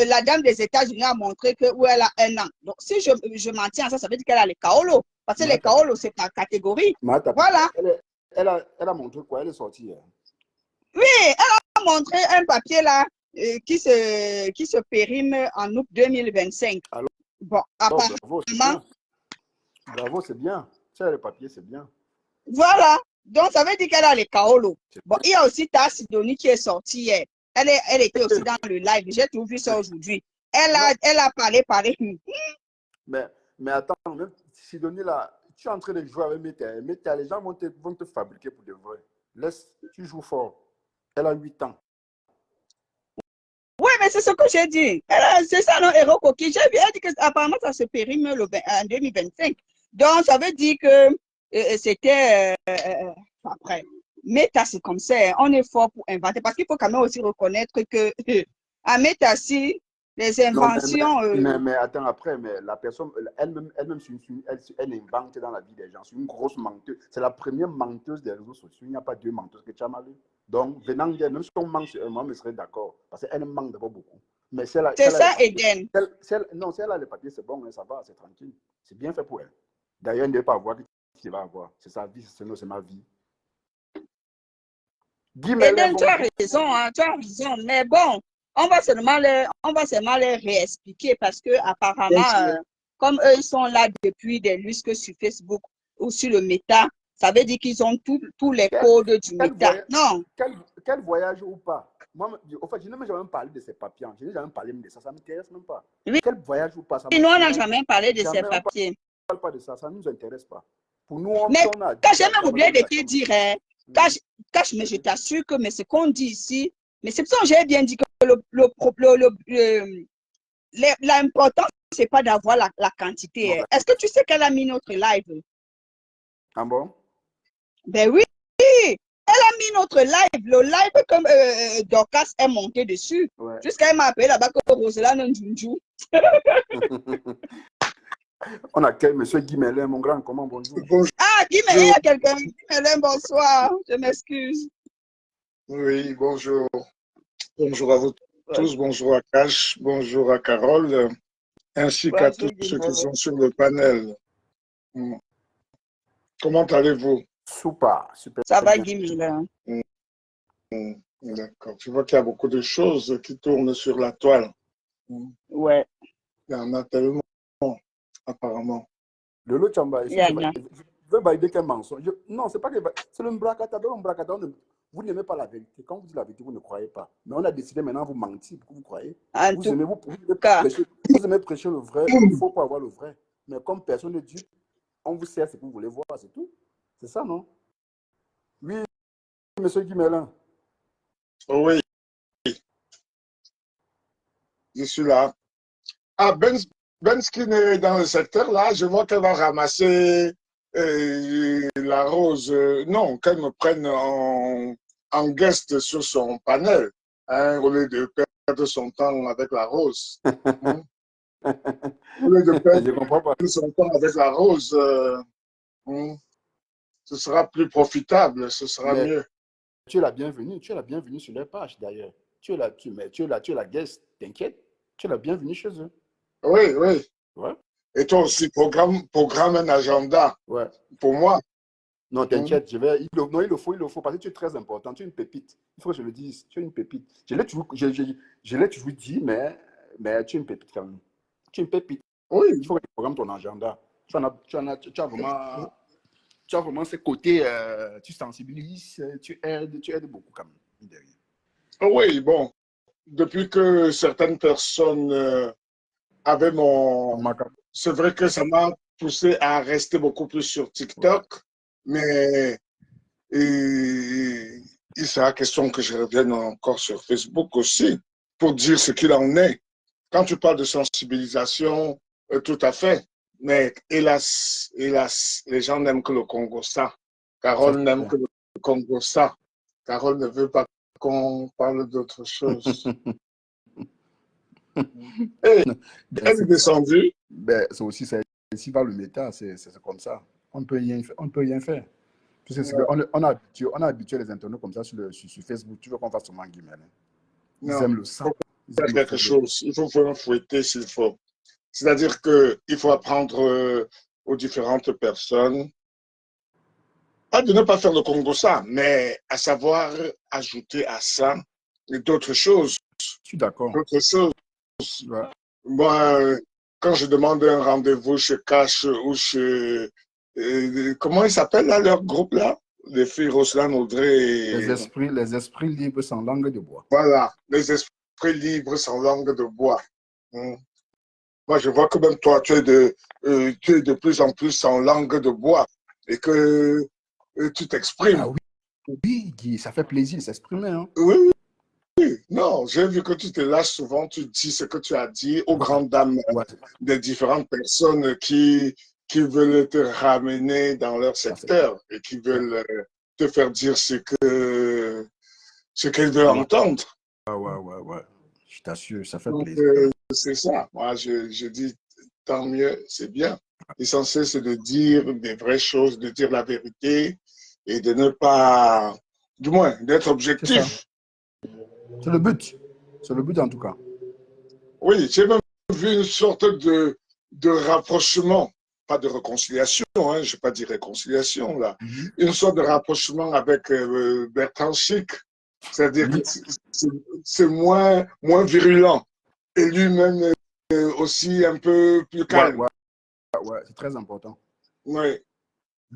la dame des États-Unis a montré que où elle a 1 an. Donc, si je m'en tiens à ça, ça veut dire qu'elle a les kaolos. Parce que les kaolos, c'est par catégorie. Voilà. Elle a montré quoi? Elle est sortie. Oui, elle a montré un papier là qui se périme en août 2025. Alors, bon, apparemment. Bravo, c'est bien. Ça, le papier, c'est bien. Voilà. Donc, ça veut dire qu'elle a les kaolos. Bon, il y a aussi ta Sidonie qui est sortie hier. Elle était aussi dans le live. J'ai tout vu ça aujourd'hui. Elle a parlé. Mais attends, même Sidonie là, tu es en train de jouer avec Meta. Les gens vont te fabriquer pour de vrai. Tu joues fort. Elle a 8 ans. Oui, mais c'est ce que j'ai dit. C'est ça, non, Héros Coquille. J'ai dit qu'apparemment, ça se périme en 2025. Donc, ça veut dire que c'était après. Meta, c'est comme ça. On est fort pour inventer. Parce qu'il faut quand même aussi reconnaître que à Meta, si les inventions. Non, mais attends, après, mais la personne, elle-même, elle invente dans la vie des gens. C'est une grosse menteuse. C'est la première menteuse des réseaux sociaux. Il n'y a pas 2 menteuses que tu as mal vu. Donc, venant d'elle, même si on ment sur elle, moi, je serais d'accord. Parce qu'elle ment d'abord beaucoup. Mais c'est ça, Eden. Non, si elle a les papiers, c'est bon, hein, ça va, c'est tranquille. C'est bien fait pour elle. D'ailleurs, elle ne veut pas avoir ce qu'il va avoir. C'est sa vie, c'est ma vie. Eden, tu as raison, hein, tu as raison. Mais bon, on va seulement les réexpliquer parce que apparemment, comme eux, ils sont là depuis des lustres sur Facebook ou sur le Meta, ça veut dire qu'ils ont tous les codes du Meta. Non. Quel voyage ou pas? Moi, en fait, je n'ai jamais parlé de ces papiers. Je n'ai jamais parlé de ça. Ça ne m'intéresse même pas. Oui. Quel voyage ou pas? Et nous, on n'a jamais parlé de ces papiers. On ne parle pas de ça. Ça ne nous intéresse pas. Pour nous, mais quand j'ai même oublié de te dire, Cache, mais je t'assure que mais ce qu'on dit ici, mais c'est pour ça que j'ai bien dit que l'important, c'est pas d'avoir la quantité. Est-ce que tu sais qu'elle a mis notre live? Ah bon? Ben oui, elle a mis notre live. Le live comme Dorcas est monté dessus. Ouais. Jusqu'à elle m'a appelé là-bas comme Rosela Nandjunju. On a quel monsieur Guy Melin, mon grand, comment bonjour? Ah, Guy Melin, il y a quelqu'un. Guy Melin, bonsoir. Je m'excuse. Oui, bonjour. Bonjour à vous tous. Bonjour à Cash. Bonjour à Carole. Ainsi qu'à tous ceux qui sont sur le panel. Comment allez-vous? Super. Ça va, Guy Melin. D'accord. Tu vois qu'il y a beaucoup de choses qui tournent sur la toile. Ouais. Il y en a tellement, apparemment. Le lot Chamba, je veux valider qu'un mensonge. Non, c'est pas que c'est le bracatador. Vous n'aimez pas la vérité. Quand vous dites la vérité, vous ne croyez pas. Mais on a décidé maintenant de vous mentir pour que vous croyez. Vous aimez prêcher le vrai. Il faut pas avoir le vrai. Mais comme personne ne dit, on vous sert ce que vous voulez voir, c'est tout. C'est ça, non? Oui, monsieur Guimelin. Oui. Je suis là. Ah, Benskin est dans le secteur là. Je vois qu'elle va ramasser la Rose, non, qu'elle me prenne en guest sur son panel, hein, au lieu de perdre son temps avec la Rose. Hein. Au lieu de perdre son temps avec la Rose, ce sera plus profitable, ce sera mieux. Tu es la bienvenue sur leur page d'ailleurs. Tu es la guest, t'inquiète, tu es la bienvenue chez eux. Oui, oui. Ouais. Et toi aussi, programme un agenda pour moi. Non, t'inquiète, il le faut, parce que tu es très important, tu es une pépite. Il faut que je le dise, tu es une pépite. Je l'ai toujours dit, mais tu es une pépite quand même. Tu es une pépite. Oui. Il faut que tu programmes ton agenda. Tu as vraiment ce côté, tu sensibilises, tu aides beaucoup quand même. Oui, bon, depuis que certaines personnes avaient c'est vrai que ça m'a poussé à rester beaucoup plus sur TikTok, mais il sera question que je revienne encore sur Facebook aussi pour dire ce qu'il en est. Quand tu parles de sensibilisation, tout à fait, mais hélas, les gens n'aiment que le Congo ça. Carole n'aime que le Congo ça. Carole ne veut pas qu'on parle d'autre chose. Et elle est descendue. C'est aussi ça. Ici, va le méta, c'est comme ça. On ne peut rien faire. On a habitué les internautes comme ça sur Facebook. Tu veux qu'on fasse comment, Guimel? Ils aiment le sang. Il y a quelque chose. Il faut fouetter s'il faut. C'est-à-dire qu'il faut apprendre aux différentes personnes pas de ne pas faire le Congo ça, mais à savoir ajouter à ça d'autres choses. Je suis d'accord. D'autres choses. Ouais. Moi, quand je demande un rendez-vous chez Cash ou chez... comment ils s'appellent là, leur groupe là? Les filles Roselyne Audrey et... Les esprits libres sans langue de bois. Voilà, les esprits libres sans langue de bois. Moi, je vois que même toi, tu es de plus en plus en langue de bois et que tu t'exprimes. Ah oui, Guy, ça fait plaisir de s'exprimer. Hein. Oui. Non, j'ai vu que tu te lâches souvent, tu dis ce que tu as dit aux grandes dames des différentes personnes qui veulent te ramener dans leur secteur et qui veulent te faire dire ce qu'elles veulent entendre. Ouais. Je t'assure, ça fait plaisir. C'est ça. Moi, je dis tant mieux, c'est bien. L'essentiel, c'est de dire des vraies choses, de dire la vérité et de ne pas, du moins, d'être objectif. C'est le but. C'est le but en tout cas. Oui, j'ai même vu une sorte de rapprochement, pas de réconciliation, hein, je n'ai pas dit réconciliation là, une sorte de rapprochement avec Bertrand Chic, c'est-à-dire que c'est moins virulent et lui-même aussi un peu plus calme. Ouais, c'est très important. Oui.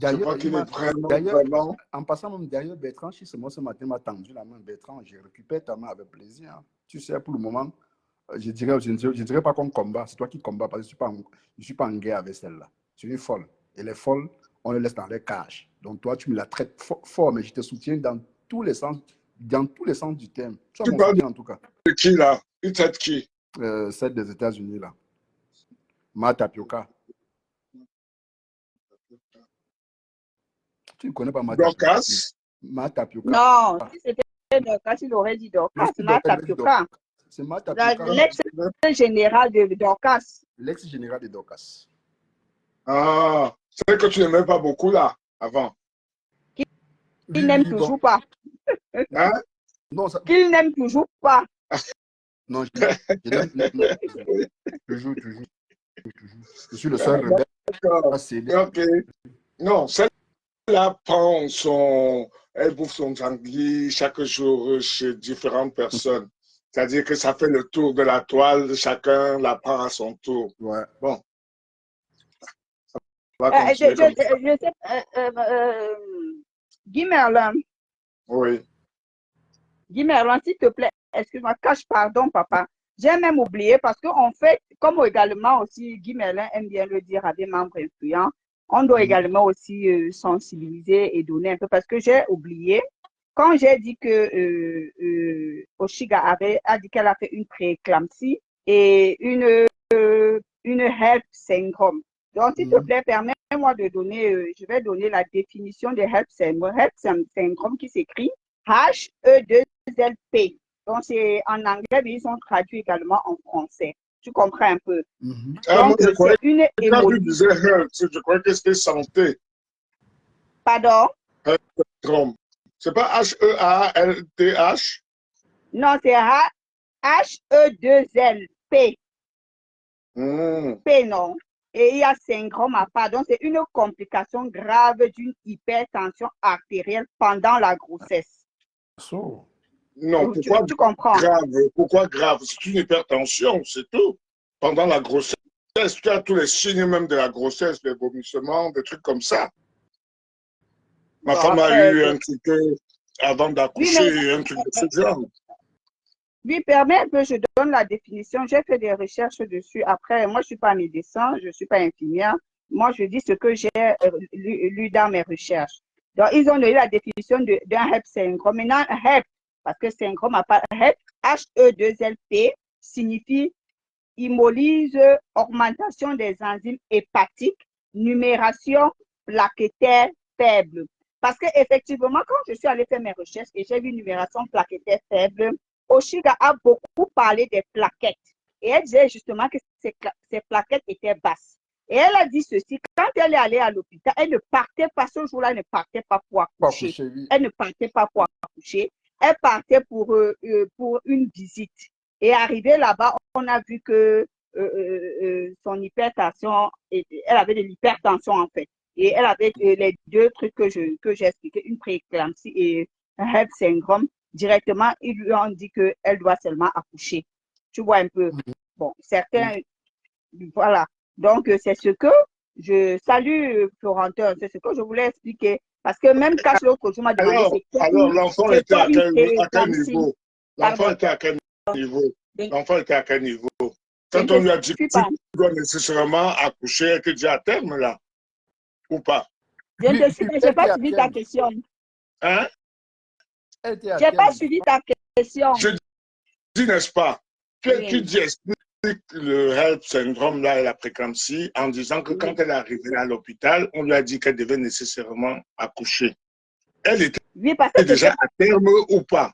Je crois qu'il est vraiment. En passant même derrière Bertrand, moi ce matin m'a tendu la main. Bertrand, j'ai récupéré ta main avec plaisir. Hein. Tu sais, pour le moment, je ne dirais pas qu'on combat. C'est toi qui combats parce que je ne suis pas en guerre avec celle-là. C'est une folle. Et les folles, on les laisse dans les cages. Donc toi, tu me la traites fort, mais je te soutiens dans tous les sens du terme. Tu as mon soutien en tout cas. De qui là? Il traite qui? Celle des États-Unis là. Ma Tapioca. Tu ne connais pas Ma Tapioca? Dorcas? Ma Tapioca. Non, si c'était Dorcas, il aurait dit Dorcas. Ma Tapioca. C'est Ma Tapioca. L'ex-général de Dorcas. L'ex-général de Dorcas. Ah, c'est que tu n'aimais pas beaucoup là, avant. Qu'il n'aime toujours pas. Hein? Qu'il n'aime toujours pas. Non, je l'aime. Toujours. Je suis le seul rebelle. Ok. Non, celle-là elle bouffe son tanguy chaque jour chez différentes personnes. C'est-à-dire que ça fait le tour de la toile, chacun la prend à son tour. Ouais. Bon. Je sais, Guy Merlin. Oui. Guy Merlin, s'il te plaît, excuse-moi, pardon, papa. J'ai même oublié parce qu'en fait, comme également aussi, Guy Merlin aime bien le dire à des membres influents, on doit également aussi sensibiliser et donner un peu parce que j'ai oublié. Quand j'ai dit que Oshiga a dit qu'elle a fait une prééclampsie et une HELP syndrome. Donc, s'il te plaît, permets-moi de donner, je vais donner la définition de HELP syndrome. HELP syndrome qui s'écrit H-E-2-L-P. Donc, c'est en anglais, mais ils ont traduit également en français. Tu comprends un peu? Moi, Donc, c'est une quand tu hémorragie. disais health, je croyais que c'était santé. Pardon? C'est pas H-E-A-L-T-H? Non, c'est H-E-2-L-P. P, non. Et il y a syndrome à part. Donc, c'est une complication grave d'une hypertension artérielle pendant la grossesse. Non, pourquoi tu comprends? grave? Pourquoi grave? C'est une hypertension, c'est tout. Pendant la grossesse, tu as tous les signes même de la grossesse, les vomissements, des trucs comme ça. Ma femme a eu un truc avant d'accoucher, un truc de ce genre. Oui, permets que je donne la définition. J'ai fait des recherches dessus. Après, moi, je ne suis pas médecin, je ne suis pas infirmière. Moi, je dis ce que j'ai lu dans mes recherches. Donc, ils ont donné la définition d'un HEP syndrome. Maintenant, HEP, parce que syndrome, HEP, H-E-2-L-P, signifie hémolyse, augmentation des enzymes hépatiques, numération plaquettaire faible. Parce qu'effectivement, quand je suis allée faire mes recherches et j'ai vu numération plaquettaire faible, Oshiga a beaucoup parlé des plaquettes. Et elle disait justement que ces plaquettes étaient basses. Et elle a dit ceci, quand elle est allée à l'hôpital, elle ne partait pas, ce jour-là, elle ne partait pas pour accoucher. Elle ne partait pas pour accoucher. Elle partait pour une visite. Et arrivée là-bas, on a vu que son hypertension, elle avait de l'hypertension en fait. Et elle avait les deux trucs que j'ai expliqués, une prééclampsie et un HELP syndrome. Directement, ils lui ont dit qu'elle doit seulement accoucher. Tu vois un peu. Bon, certains, voilà. Donc, c'est ce que je salue, Florentin, c'est ce que je voulais expliquer. Parce que même quand l'autre jour m'a demandé, c'est quoi? Alors, l'enfant était à quel niveau? L'enfant était à quel niveau? L'enfant était à quel niveau? Quand on lui a dit que tu dois nécessairement accoucher, elle était déjà à terme là? Ou pas? Je n'ai pas suivi ta question. Hein? Je n'ai pas suivi ta question. Je dis, n'est-ce pas? Tu dis, explique le HELP syndrome là et la préclampsie en disant que quand elle est arrivée à l'hôpital, on lui a dit qu'elle devait nécessairement accoucher. Elle était déjà à terme ou pas?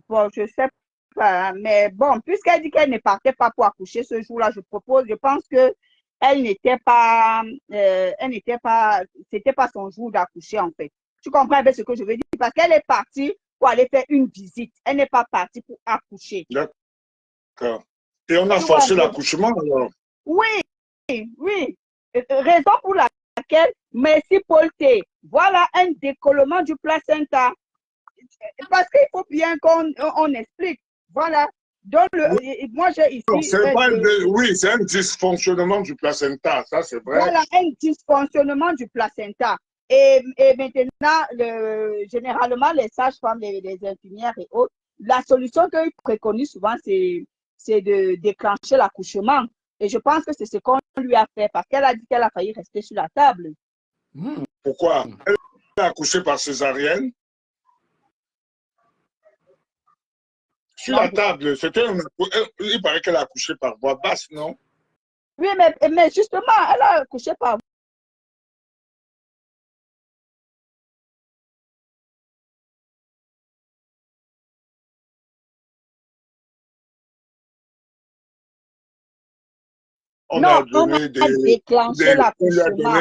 Bon, je ne sais pas, mais bon, puisqu'elle dit qu'elle ne partait pas pour accoucher ce jour-là, je pense que elle n'était pas, c'était pas son jour d'accoucher en fait. Tu comprends bien ce que je veux dire? Parce qu'elle est partie pour aller faire une visite. Elle n'est pas partie pour accoucher. D'accord. Et on a forcé l'accouchement alors? Oui, oui. Raison pour laquelle, merci Paul T. Voilà un décollement du placenta. Parce qu'il faut bien qu'on explique. Voilà. Donc, moi, j'ai ici. Oui, c'est un dysfonctionnement du placenta, ça c'est vrai. Voilà, un dysfonctionnement du placenta. Et maintenant, généralement, les sages-femmes, les infirmières et autres, la solution qu'ils préconisent souvent, c'est de déclencher l'accouchement. Et je pense que c'est ce qu'on lui a fait parce qu'elle a dit qu'elle a failli rester sur la table. Pourquoi? Elle a accouché par césarienne? Sur la table, il paraît qu'elle a accouché par voie basse, non? Oui, mais justement, elle a accouché par on a déclenché l'accouchement.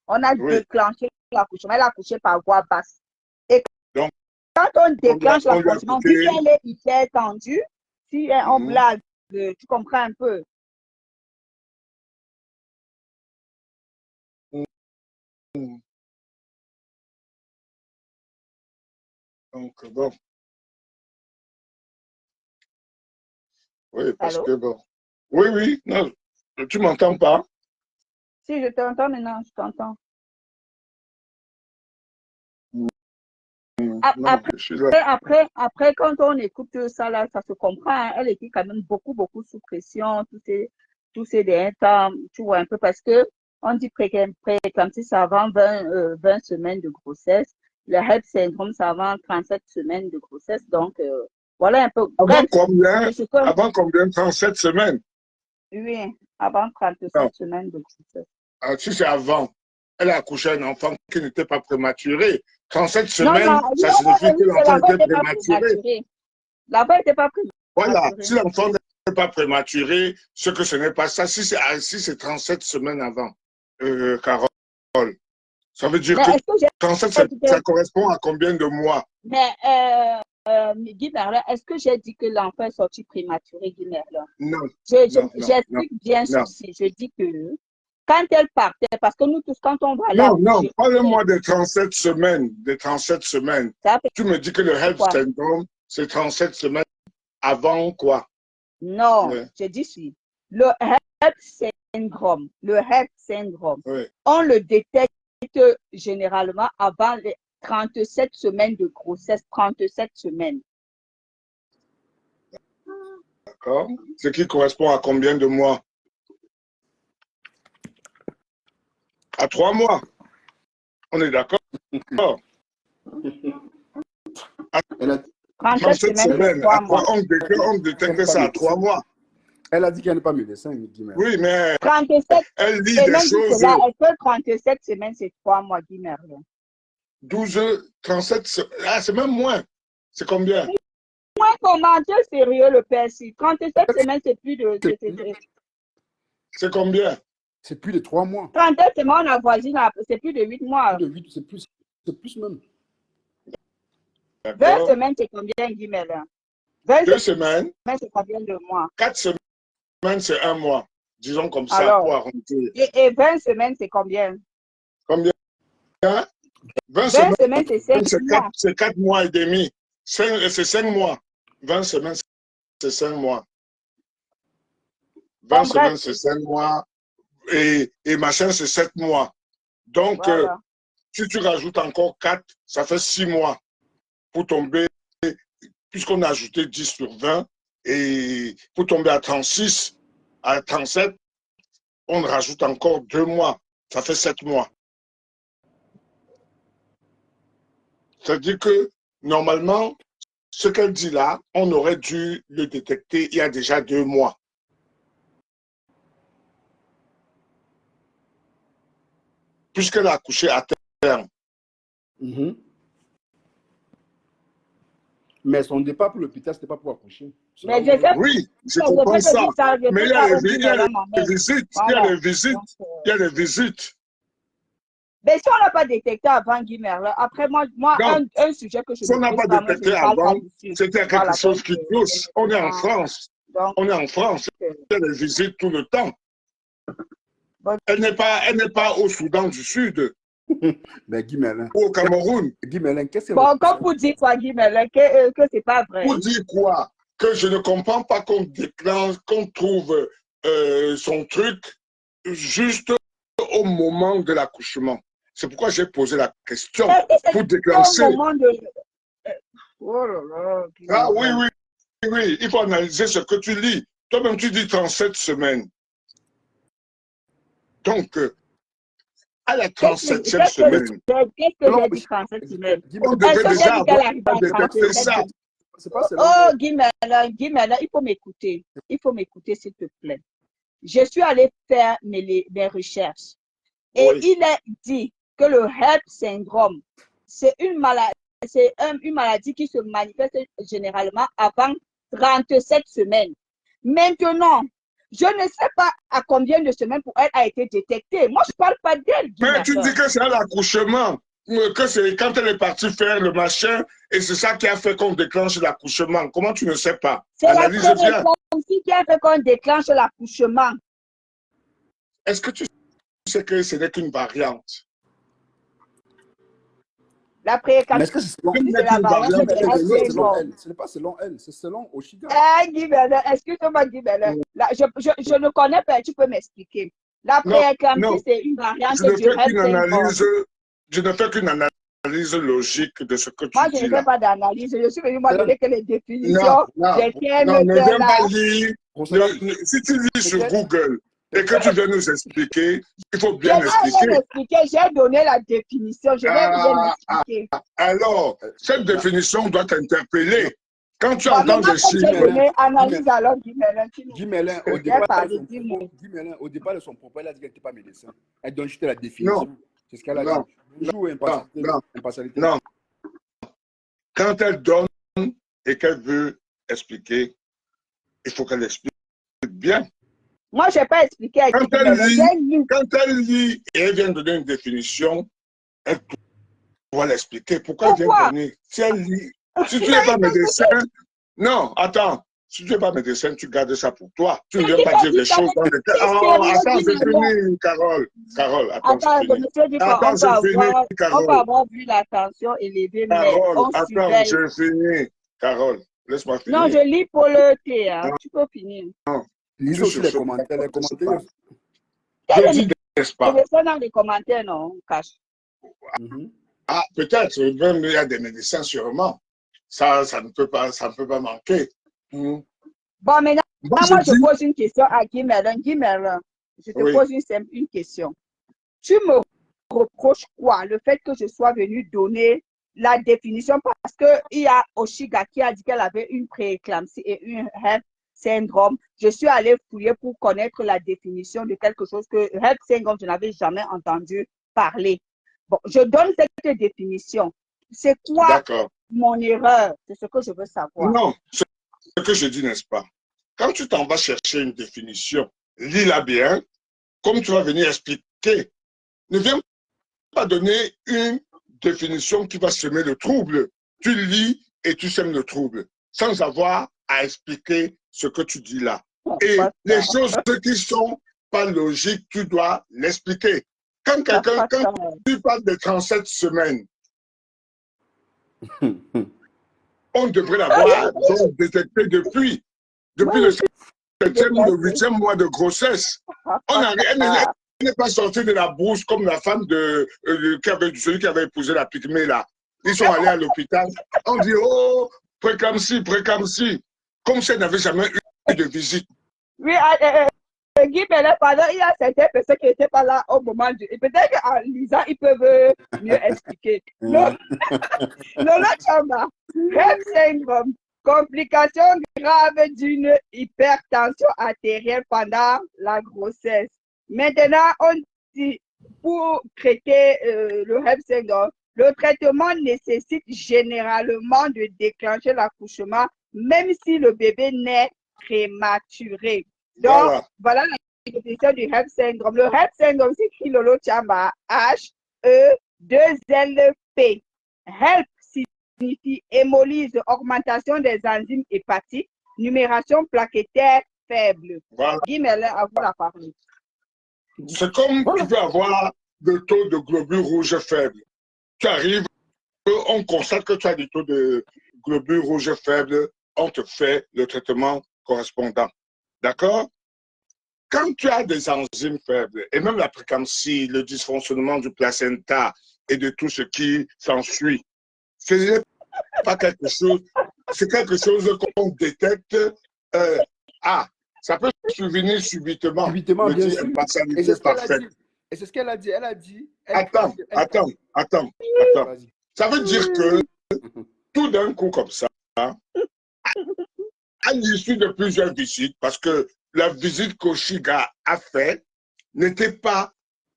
On a déclenché l'accouchement. Elle a accouché par voie basse. Et donc, quand on déclenche l'accouchement, vu qu'elle est hyper tendue, si on blague, tu comprends un peu. Donc, bon. Oui, parce que bon. Oui, non, tu m'entends pas? Si, je t'entends maintenant, je t'entends. Après, quand on écoute ça, là, ça se comprend. Hein. Elle était quand même beaucoup sous pression, tous ces derniers temps, tu vois un peu, parce que on dit prééclampsie, ça avant 20 semaines de grossesse. Le HELP syndrome, ça avant 37 semaines de grossesse. Donc, voilà un peu. Avant combien? 37 semaines? Oui, Avant 37 Non. semaines de grossesse. Si c'est avant, elle a accouché un enfant qui n'était pas prématuré. 37 Non, semaines, non, ça non, signifie que l'enfant l'enfant était n'était pas prématuré. prématuré. L'enfant n'était pas Voilà, prématuré. si l'enfant n'est pas prématuré, ce que ce n'est pas ça, si c'est 37 semaines avant, Carole, ça veut dire Mais que est-ce que j'ai 37, ça correspond à combien de mois? Mais Guy Merlin, est-ce que j'ai dit que l'enfant est sorti prématuré, Guy Merlin? Non. J'explique bien non. ceci. Je dis que quand elle partait, parce que nous tous, quand on va là. Non, parle-moi des 37 semaines. Des 37 semaines. Tu me dis que le HELP syndrome, c'est 37 semaines avant quoi? Non, je dis si. Le HELP syndrome, oui. On le détecte généralement avant les 37 semaines de grossesse, 37 semaines. D'accord. Ce qui correspond à combien de mois? À 3 mois. On est d'accord? 37 semaines. On détecte ça à 3 mois. Elle a dit qu'elle n'est pas médecin. Oui, mais 37, elle lit des choses. Est-ce que 37 semaines, c'est 3 mois, Guy Merlin? 12, 37, c'est même moins. C'est combien? Moins comment? Dieu sérieux, le persil. 37 semaines, c'est plus de... C'est combien? C'est plus de 3 mois. 37 semaines, on a voisine, c'est plus de 8 mois. C'est plus même. 20 semaines, c'est combien, Guy Merlin? 2 semaines. C'est combien de mois? 4 semaines, c'est 1 mois. Disons comme ça, pour arrondir. Et 20 semaines, c'est combien? Combien? 20 semaines, c'est 5 mois. C'est 4 mois et demi. C'est 5 mois. 20 semaines, c'est 5 mois. 20 semaines, c'est 5 mois. Et machin, c'est 7 mois. Donc, voilà. Si tu rajoutes encore 4, ça fait 6 mois. Pour tomber, puisqu'on a ajouté 10 sur 20, et pour tomber à 36, à 37, on rajoute encore 2 mois. Ça fait 7 mois. C'est-à-dire que, normalement, ce qu'elle dit là, on aurait dû le détecter il y a déjà 2 mois. Puisqu'elle a accouché à terme. Mais son départ pour l'hôpital, ce n'était pas pour accoucher. Mais je sais, oui, je comprends ça. Mais il y a les visites. Il y a les visites. Mais si on n'a pas détecté avant, Guy Merlin, après moi un sujet que je si on n'a pas détecté avant, c'était quelque chose qui touche. On est en France. On est en France. Il y a des visites tout le temps. Elle n'est pas au Soudan du Sud. Mais Guy Merlin. Ou au Cameroun. Guy Merlin, qu'est-ce que c'est? Bon, comme vous dites quoi, Guy Merlin, que c'est pas vrai. Vous dites quoi? Que je ne comprends pas qu'on déclenche, qu'on trouve son truc juste au moment de l'accouchement. C'est pourquoi j'ai posé la question pour déclencher. Oh là là, ah oui, il faut analyser ce que tu lis. Toi-même, tu dis 37 semaines. Donc, à la 37e semaine. Qu'est-ce que j'ai dit 37 semaines? On devait déjà avoir ça. Oh, Guy Merlin, il faut m'écouter. Il faut m'écouter, s'il te plaît. Je suis allée faire mes recherches. Et il est dit que le HELP syndrome, c'est une maladie qui se manifeste généralement avant 37 semaines. Maintenant, je ne sais pas à combien de semaines pour elle a été détectée. Moi, je ne parle pas d'elle. Mais tu dis que c'est à l'accouchement, que c'est quand elle est partie faire le machin, et c'est ça qui a fait qu'on déclenche l'accouchement. Comment tu ne sais pas? C'est la prééclampsie qui a fait qu'on déclenche l'accouchement. Est-ce que tu sais que ce n'est qu'une variante? La prééclampsie, c'est la variante. Ce n'est pas selon elle, c'est selon Oshiga. Excuse-moi, Guy Merlin. Je ne connais pas, tu peux m'expliquer. La prééclampsie, c'est une variante du HELP. Je ne fais qu'une analyse logique de ce que tu dis. Moi, je ne fais pas d'analyse. Je suis venu me donner que les définitions. Non, ne viens pas lire. Si tu lis sur Google et que tu veux nous expliquer, il faut bien expliquer. J'ai donné la définition. Je vais bien expliquer. Alors, cette définition doit t'interpeller. Quand tu Bon, entends maintenant, des comme j'ai signes, donné analyse alors, Guy Merlin, tu nous Guy Merlin, tu viens parler, dis-moi. Au départ de son propos, elle a dit qu'elle n'était pas médecin. Elle donne juste la non, définition. C'est ce qu'elle a dit. non, Bonjour, non, non, impartialité. non. Quand elle donne et qu'elle veut expliquer, il faut qu'elle explique bien. Moi, je n'ai pas expliqué à Guy Quand elle Merlin. lit, J'ai lu. quand elle lit et elle vient de donner une définition, elle doit l'expliquer. Pourquoi elle vient de Pourquoi? donner? Si elle lit, si tu Il n'es a pas été médecin, expliqué. non, attends. Si tu n'es pas médecin, tu gardes ça pour toi. Tu ne Mais viens qui pas t'a dire dit des ça? choses dans lesquelles. C'est Oh, sérieux, attends, Guy c'est Merlin. fini, Carole. Carole, attends, c'est Attends, fini. monsieur dit Attends, qu'on c'est fini, on peut Carole. avoir vu la tension élevée, mais Carole, on attends, surveille. j'ai fini. Carole, laisse-moi Non, je finir. lis pour le thé. Hein. Tu peux finir. Non, Lisez tu aussi les sur ce commentaires. Les plateau, commentaires. Quel je est dis, n'est-ce le pas? médecin dans les commentaires, non, Cache? Ah, peut-être, même il y a des médecins sûrement. Ça ne peut pas manquer. Bon, maintenant, Moi, je moi, je dis, pose une question à Guy Merlin. Guy Merlin, je te oui, pose une question. Tu me reproches quoi? Le fait que je sois venue donner la définition parce qu'il y a Oshiga qui a dit qu'elle avait une prééclampsie et une HELP syndrome. Je suis allée fouiller pour connaître la définition de quelque chose que HELP syndrome, je n'avais jamais entendu parler. Bon, je donne cette définition. C'est quoi d'accord. mon erreur? C'est ce que je veux savoir. Non, ce que je dis, n'est-ce pas? Quand tu t'en vas chercher une définition, lis-la bien, comme tu vas venir expliquer. Ne viens pas donner une définition qui va semer le trouble. Tu lis et tu sèmes le trouble, sans avoir à expliquer ce que tu dis là. Et les choses qui sont pas logiques, tu dois l'expliquer. Quand tu parles de 37 semaines, on devrait l'avoir détecté depuis le 7e ou le 8e mois de grossesse. Elle n'est pas sortie de la brousse comme la femme de celui qui avait épousé la pygmée là. Ils sont allés à l'hôpital. On dit, oh, préclampsie. Comme si elle n'avait jamais eu de visite. Oui, Guy Merlin, pardon, il y a certaines personnes qui n'étaient pas là au moment du... Peut-être qu'en lisant, ils peuvent mieux expliquer. Lola Chamba, HELP syndrome, complications graves d'une hypertension artérielle pendant la grossesse. Maintenant, on dit, pour traiter le HELP syndrome, le traitement nécessite généralement de déclencher l'accouchement, même si le bébé naît prématuré. Donc, voilà la définition du HELP syndrome. Le HELP syndrome, c'est écrit Lolo Chamba, H-E-2-L-P. HELP signifie hémolyse, augmentation des enzymes hépatiques, numération plaquettaire faible. Voilà. Guy Merlin, à vous la parole. C'est comme tu peux avoir le taux de globules rouges faibles. Tu arrives, on constate que tu as des taux de globules rouges faibles, on te fait le traitement correspondant. D'accord? Quand tu as des enzymes faibles, et même la préclampsie, le dysfonctionnement du placenta et de tout ce qui s'ensuit, ce n'est pas quelque chose, c'est quelque chose qu'on détecte. Ça peut survenir subitement. Subitement, bien sûr. Et c'est ce qu'elle a dit. Elle a dit. Attends. Ça veut dire que tout d'un coup comme ça, à l'issue de plusieurs visites, parce que la visite qu'Oshiga a fait n'était pas...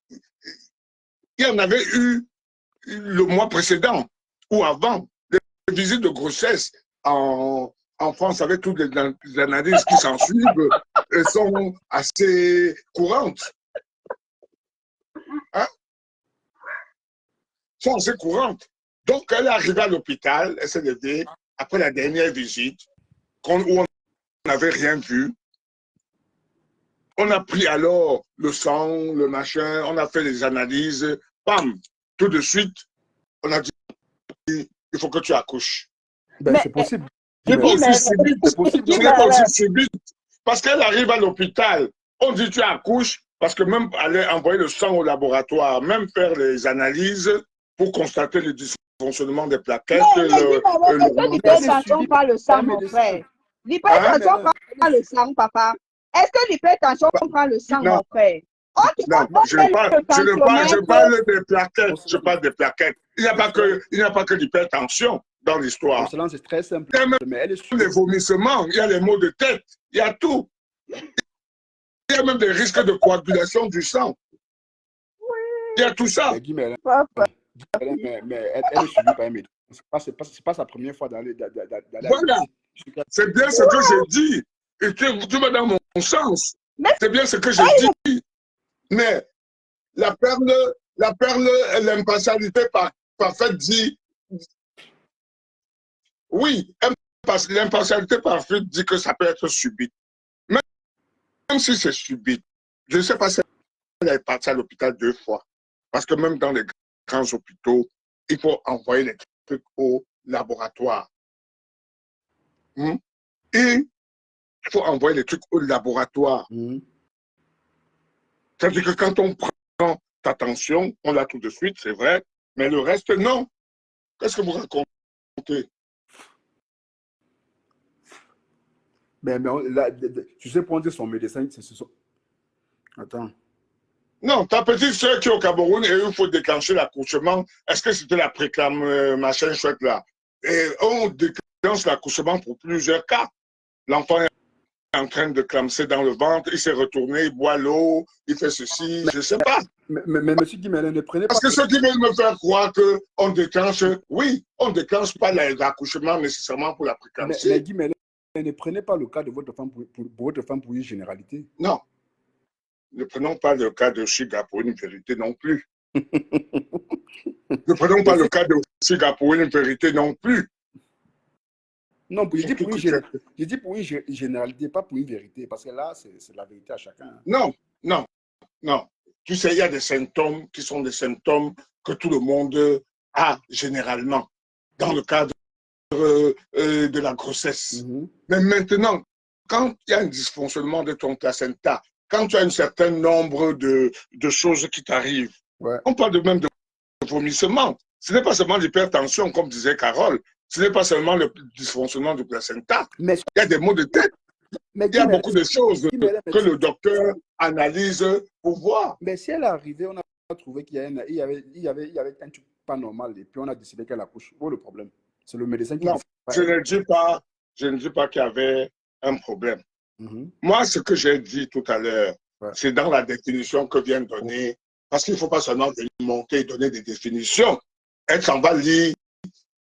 Il y en avait eu le mois précédent ou avant. Les visites de grossesse en France avec toutes les analyses qui s'en suivent sont assez courantes. Hein? Sont assez courantes. Donc, elle est arrivée à l'hôpital, elle s'est levée après la dernière visite où on n'avait rien vu. On a pris alors le sang, le machin, on a fait les analyses. Bam! Tout de suite, on a dit il faut que tu accouches. Ben, c'est possible. C'est pas aussi subite. Parce qu'elle arrive à l'hôpital, on dit tu accouches, parce que même aller envoyer le sang au laboratoire, même faire les analyses pour constater le dysfonctionnement des plaquettes. L'hypertension prend le sang, mon frère. L'hypertension prend le sang, papa. Est-ce que l'hypertension prend le sang, mon frère? Non, je parle des plaquettes. Je parle des plaquettes. Il n'y a pas que l'hypertension. dans l'histoire. Rosalind, c'est très simple. Il y a même Mais elle est les vomissements, il y a les maux de tête, il y a tout. Il y a même des risques de coagulation du sang. Il y a tout ça. Mais elle est suivie par un médecin. C'est pas sa première fois d'aller. Voilà. C'est bien ce que j'ai dit. Et tu vas dans mon sens. C'est bien ce que j'ai dit. Mais la perle, l'impartialité parfaite dit. Oui, l'impartialité parfaite dit que ça peut être subite. Même si c'est subite. Je ne sais pas si elle est partie à l'hôpital 2 fois. Parce que même dans les grands hôpitaux, il faut envoyer les trucs au laboratoire. Et il faut envoyer les trucs au laboratoire. C'est-à-dire que quand on prend ta tension, on l'a tout de suite, c'est vrai, mais le reste, non. Qu'est-ce que vous racontez? Mais là, tu sais, pour dire son médecin, c'est son... Attends. Non, ta petite soeur qui est au Cameroun et il faut déclencher l'accouchement. Est-ce que c'était la préclame machin chouette là? Et on déclenche l'accouchement pour plusieurs cas. L'enfant est en train de clamser dans le ventre, il s'est retourné, il boit l'eau, il fait ceci, je ne sais pas. Mais monsieur Guimelin, ne prenez pas... Parce que ceux qui veulent me faire croire qu'on déclenche, oui, on ne déclenche pas l'accouchement nécessairement pour la préclampsie. Mais Guimelin, ne prenez pas le cas de votre femme pour votre femme pour une généralité. Non. Ne prenons pas le cas de Chiga pour une vérité non plus. Ne prenons pas le cas de Chiga pour une vérité non plus. Non, je dis pour une généralité, pas pour une vérité, parce que là, c'est la vérité à chacun. Non, non, non. Tu sais, il y a des symptômes qui sont des symptômes que tout le monde a généralement dans le cadre de la grossesse. Mais maintenant, quand il y a un dysfonctionnement de ton placenta, quand tu as un certain nombre de choses qui t'arrivent, on parle même de vomissement. Ce n'est pas seulement l'hypertension, comme disait Carole. Ce n'est pas seulement le dysfonctionnement du placenta. Il y a des maux de tête. Il y a beaucoup de choses que le docteur analyse pour voir. Mais si elle est arrivée, on a trouvé qu'il y avait un truc pas normal et puis on a décidé qu'elle accouche. Où est le problème? C'est le médecin qui... Non, je ne dis pas qu'il y avait un problème. Moi, ce que j'ai dit tout à l'heure, c'est dans la définition que vient de donner, parce qu'il ne faut pas seulement monter et donner des définitions. Elle s'en va lire,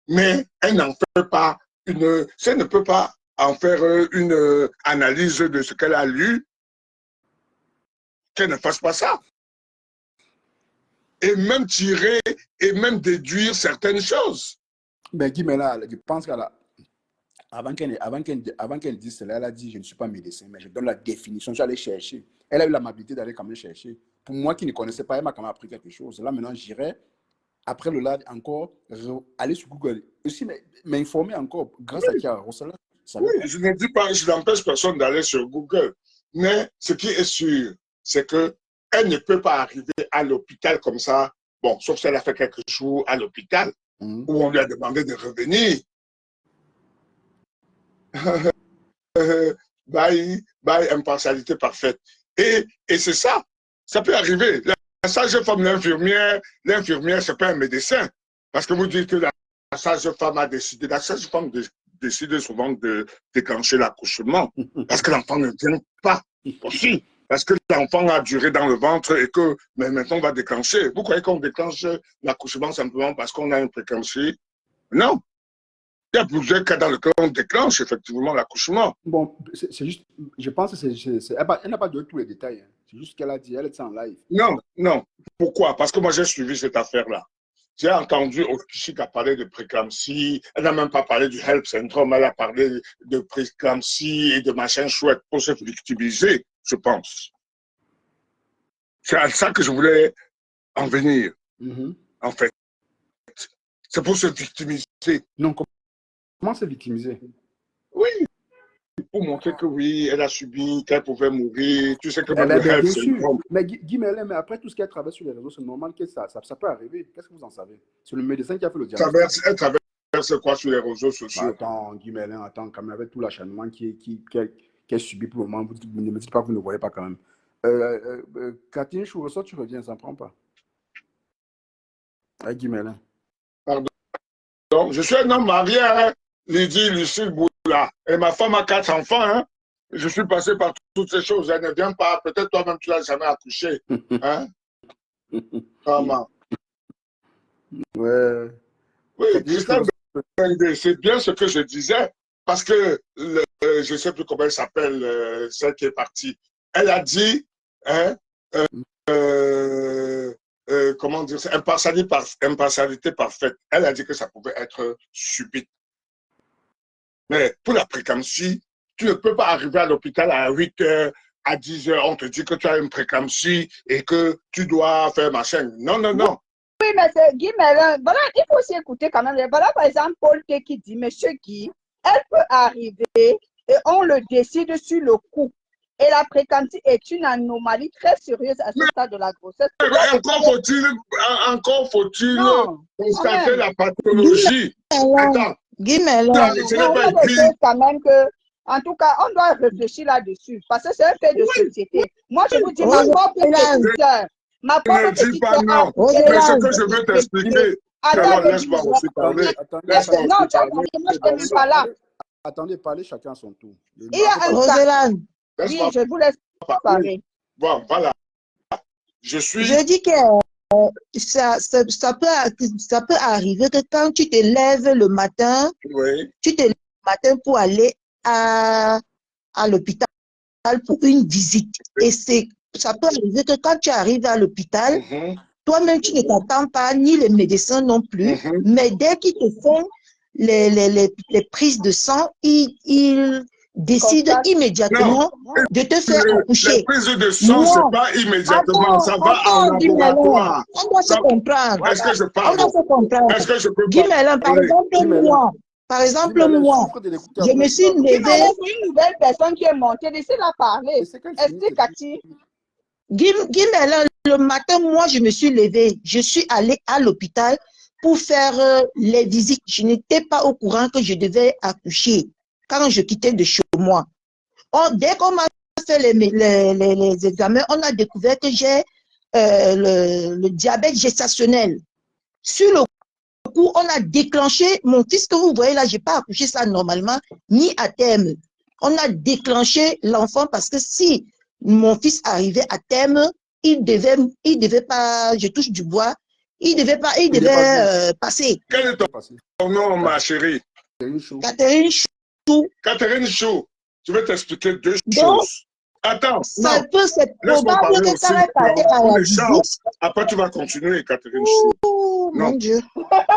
mais elle n'en fait pas elle ne peut pas en faire une analyse de ce qu'elle a lu, qu'elle ne fasse pas ça. Et même tirer et même déduire certaines choses. Mais Guy, mais là, je pense qu'elle a... Avant qu'elle dise cela, elle a dit, je ne suis pas médecin, mais je donne la définition, je vais aller chercher. Elle a eu l'amabilité d'aller quand même chercher. Pour moi qui ne connaissais pas, elle m'a quand même appris quelque chose. Là, maintenant, j'irai, après le live, encore, aller sur Google. Aussi, m'informer encore, grâce à qui a Rosalind. Oui, je ne dis pas, je n'empêche personne d'aller sur Google. Mais ce qui est sûr, c'est qu'elle ne peut pas arriver à l'hôpital comme ça, bon, sauf si elle a fait quelques jours à l'hôpital, où on lui a demandé de revenir. By impartialité parfaite. Et c'est ça. Ça peut arriver. La sage-femme, l'infirmière, c'est pas un médecin. Parce que vous dites que la sage-femme a décidé. La sage-femme décide souvent de déclencher l'accouchement. Parce que l'enfant ne vient pas aussi. Parce que l'enfant a duré dans le ventre et que mais maintenant on va déclencher. Vous croyez qu'on déclenche l'accouchement simplement parce qu'on a une préclampsie? Non. Il y a plusieurs cas dans lesquels on déclenche effectivement l'accouchement. Bon, c'est juste, je pense que elle n'a pas donné tous les détails. Hein. C'est juste qu'elle a dit, elle est en live. Non, non. Pourquoi? Parce que moi, j'ai suivi cette affaire-là. J'ai entendu Okishik a parlé de préclampsie. Elle n'a même pas parlé du HELP syndrome. Elle a parlé de préclampsie et de machin chouette pour se victimiser, je pense. C'est à ça que je voulais en venir, en fait. C'est pour se victimiser. Non, comment se victimiser? Oui, pour montrer que oui, elle a subi, qu'elle pouvait mourir. Tu sais que même le HELP syndrome. Mais Guy Merlin, mais après tout ce qu'elle traverse sur les réseaux, c'est normal que ça peut arriver. Qu'est-ce que vous en savez? C'est le médecin qui a fait le diagnostic. Elle traverse quoi sur les réseaux sociaux? Attends, Guy Merlin, attends, quand même, avec tout l'acharnement qu'elle subit pour le moment, vous ne me dites pas que vous ne voyez pas quand même. Catherine Chouresso, tu reviens, ça ne prend pas. Avec Guy Merlin. Pardon, Je suis un homme marié, hein, Lydie Lucille Boula. Et ma femme a 4 enfants. Hein. Je suis passé par toutes ces choses. Elle ne vient pas. Peut-être toi-même, tu l'as jamais accouché. Hein? Comment? Ouais. Oui, Christelle, c'est bien ce que je disais. Parce que, je ne sais plus comment elle s'appelle, celle qui est partie. Elle a dit, hein, comment dire, impartialité parfaite. Elle a dit que ça pouvait être subite. Mais pour la préclampsie, tu ne peux pas arriver à l'hôpital à 8 h, à 10 h, on te dit que tu as une préclampsie et que tu dois faire machin. Non, non, non. Oui, mais c'est Guy Merlin. Voilà, il faut aussi écouter quand même. Voilà, par exemple, Paul T qui dit, Monsieur Guy, elle peut arriver et on le décide sur le coup. Et la préclampsie est une anomalie très sérieuse à ce stade de la grossesse. Encore faut-il constater la pathologie. Attends. Guy Merlin, il y a des choses quand même que, en tout cas, on doit réfléchir là-dessus. Parce que c'est un fait de société. Moi, je vous dis, ma propre petite sœur, ma propre petite sœur. Non, mais ce que je veux t'expliquer. Alors, laisse-moi aussi parler. Non, tu as compris, moi, je ne suis pas là. Attendez, parlez chacun à son tour. Il y a un cas. Oui, je vous laisse parler. Bon, voilà. Je dis que ça peut arriver que quand tu te lèves le matin, tu te lèves le matin pour aller à l'hôpital pour une visite. Et ça peut arriver que quand tu arrives à l'hôpital, toi-même, tu ne t'attends pas, ni les médecins non plus, mais dès qu'ils te font les prises de sang, ils décident immédiatement de te faire accoucher. Les prises de sang, c'est pas immédiatement, ça va en laboratoire. On doit se comprendre. Est-ce que je parle? On doit se comprendre. Est-ce que je peux Guy Merlin, par exemple, moi, je me suis levée. C'est une nouvelle personne qui est montée, laissez-la parler. Est-ce Cathy? Guy Merlin, le matin, moi, je me suis levée. Je suis allée à l'hôpital pour faire les visites. Je n'étais pas au courant que je devais accoucher quand je quittais de chez moi. Dès qu'on m'a fait les examens, on a découvert que j'ai le diabète gestationnel. Sur le coup, on a déclenché, mon fils que vous voyez là, je n'ai pas accouché ça normalement, ni à terme. On a déclenché l'enfant parce que si mon fils arrivait à terme, il devait pas, je touche du bois, il devait passer. Quel est ton nom, ma chérie? Catherine Chou. Catherine Chou, je vais t'expliquer 2 choses. Attends, c'est probable que quand elle partait à la visite. Après, tu vas continuer, Catherine Chou. Oh, mon Dieu.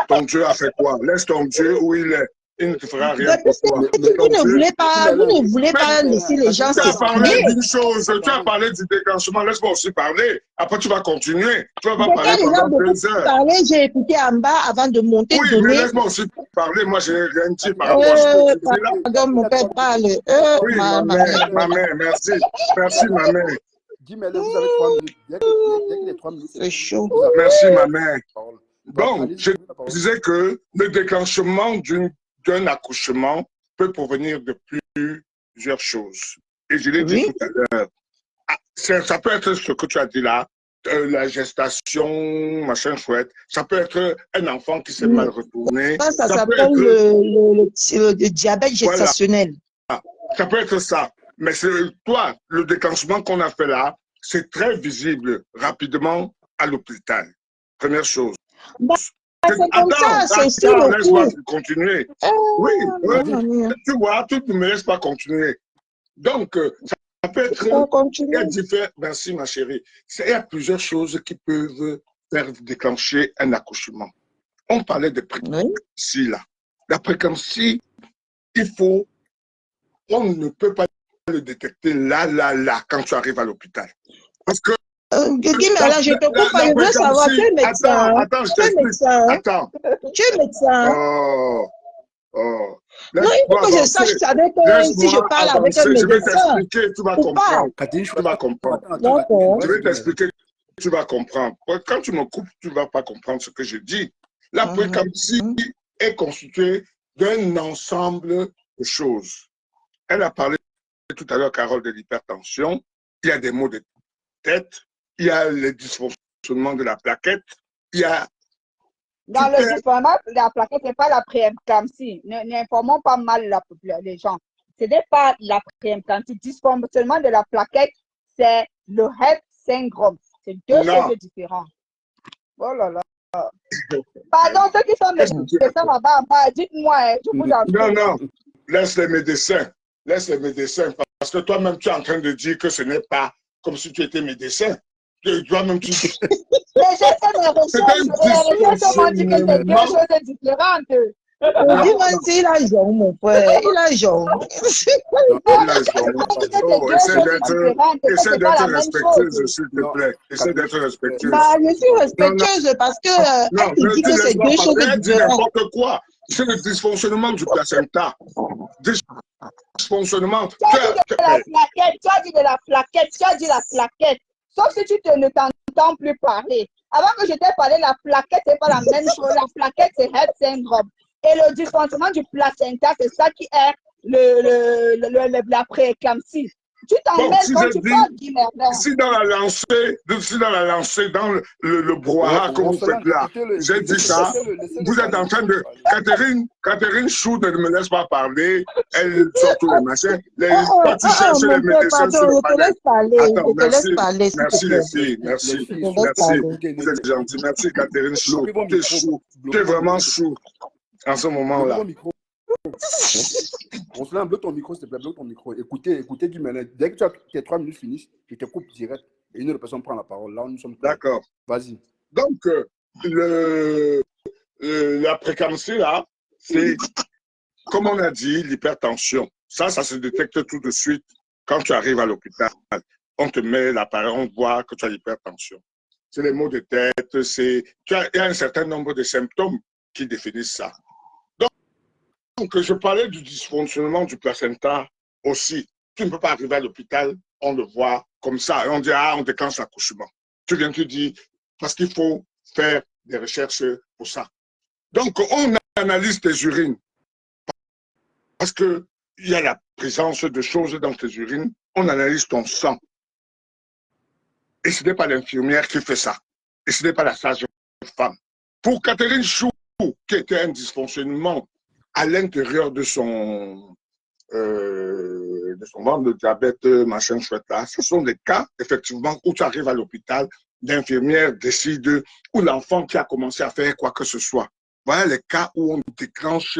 Ton Dieu a fait quoi? Laisse ton Dieu où il est. Il ne te fera rien pour toi. Vous ne voulez pas laisser les gens s'exprimer. Tu as parlé d'une chose, tu as parlé du déclenchement. Laisse-moi aussi parler. Après, tu vas continuer. Tu vas pas parler pendant 2 heures. J'ai écouté en bas avant de monter. Oui, mais laisse-moi aussi parler. Moi, je n'ai rien dit par rapport à ce que tu dis là. Pardon, mon père parle. Oui, ma mère, merci. Merci, ma mère. Guy Merlin, vous avez 3 minutes. Il y a que les 3 minutes. C'est chaud. Merci, ma mère. Donc, je disais que le déclenchement d'un accouchement peut provenir de plusieurs choses. Et je l'ai dit tout à l'heure. Ça peut être ce que tu as dit là, la gestation, machin chouette. Ça peut être un enfant qui s'est mal retourné. Ça s'appelle le diabète gestationnel. Voilà. Ça peut être ça. Mais toi, le déclenchement qu'on a fait là, c'est très visible rapidement à l'hôpital. Première chose. C'est comme ça, c'est sur le laisse-moi continuer. Oui, tu vois, tu ne me laisses pas continuer. Donc, ça peut être différent. Merci, ma chérie. Il y a plusieurs choses qui peuvent faire déclencher un accouchement. On parlait de préclampsie là. La préclampsie, on ne peut pas le détecter là, quand tu arrives à l'hôpital. Parce que Guy Merlin, je te coupe pas, je veux savoir, tu es médecin. Attends, je t'explique. Attends. Tu es médecin. Non, il faut que je sache avec si je parle avec un médecin. Je vais t'expliquer, tu vas comprendre. Tu vas comprendre. Je vais t'expliquer, tu vas comprendre. Quand tu me coupes, tu ne vas pas comprendre ce que je dis. La préclampsie est constituée d'un ensemble de choses. Elle a parlé tout à l'heure, Carole, de l'hypertension. Il y a des maux de tête. Il y a le dysfonctionnement de la plaquette, il y a Dans le dysfonctionnement, la plaquette, ce n'est pas la prééclampsie. N'informons pas mal les gens. Ce n'est pas la prééclampsie. Le dysfonctionnement de la plaquette, c'est le HEP syndrome. C'est deux choses différentes. Oh là là. Pardon, ceux qui sont médecins là-bas, dites-moi, je vous en prie. Non, laisse les médecins. Laisse les médecins. Parce que toi-même, tu es en train de dire que ce n'est pas comme si tu étais médecin. Toi-même, tu dis. Mais j'ai fait mes recherches. Les recherches m'ont dit que c'est deux choses différentes. Il a jaune, mon frère. Il a jaune. Essaie d'être respectueuse, s'il te plaît. Essaie d'être respectueuse. Je suis respectueuse parce que non, elle dit que c'est deux choses différentes. N'importe quoi. C'est le dysfonctionnement du placenta. Dysfonctionnement. Tu as dit de la plaquette. Tu as dit la plaquette. Sauf si tu ne t'entends plus parler. Avant que je t'ai parlé, la plaquette, ce n'est pas la même chose. La plaquette, c'est HEP syndrome. Et le dysfonctionnement du placenta, c'est ça qui est la prééclampsie. Tu t'emmènes quand tu parles, Guy Merlin. Si dans la lancée, dans le brouhaha que vous faites là, j'ai dit ça, vous êtes en train de... Catherine Chou ne me laisse pas parler, elle sort tous les machins. Quand tu cherches les médecins sur le panel. Attends, merci les filles, merci. Vous êtes gentils, merci Catherine Chou. Tu es chou, tu es vraiment chou en ce moment-là. On se bloque ton micro, s'il te plaît, bloque ton micro. Écoutez, Guy Merlin, dès que tes 3 minutes finissent, je te coupe direct et une autre personne prend la parole. Là, nous sommes... D'accord. Vas-y. Donc, la prééclampsie, là, c'est, comme on a dit, l'hypertension. Ça se détecte tout de suite quand tu arrives à l'hôpital. On te met l'appareil, on voit que tu as l'hypertension. C'est les maux de tête, il y a un certain nombre de symptômes qui définissent ça. Donc, je parlais du dysfonctionnement du placenta aussi. Tu ne peux pas arriver à l'hôpital, on le voit comme ça, et on dit, on déclenche l'accouchement. Tu viens te dire, parce qu'il faut faire des recherches pour ça. Donc, on analyse tes urines, parce qu'il y a la présence de choses dans tes urines, on analyse ton sang. Et ce n'est pas l'infirmière qui fait ça. Et ce n'est pas la sage-femme. Pour Catherine Chou, qui était un dysfonctionnement à l'intérieur de son ventre de diabète, machin chouette là, ce sont des cas, effectivement, où tu arrives à l'hôpital, l'infirmière décide, ou l'enfant qui a commencé à faire quoi que ce soit. Voilà les cas où on déclenche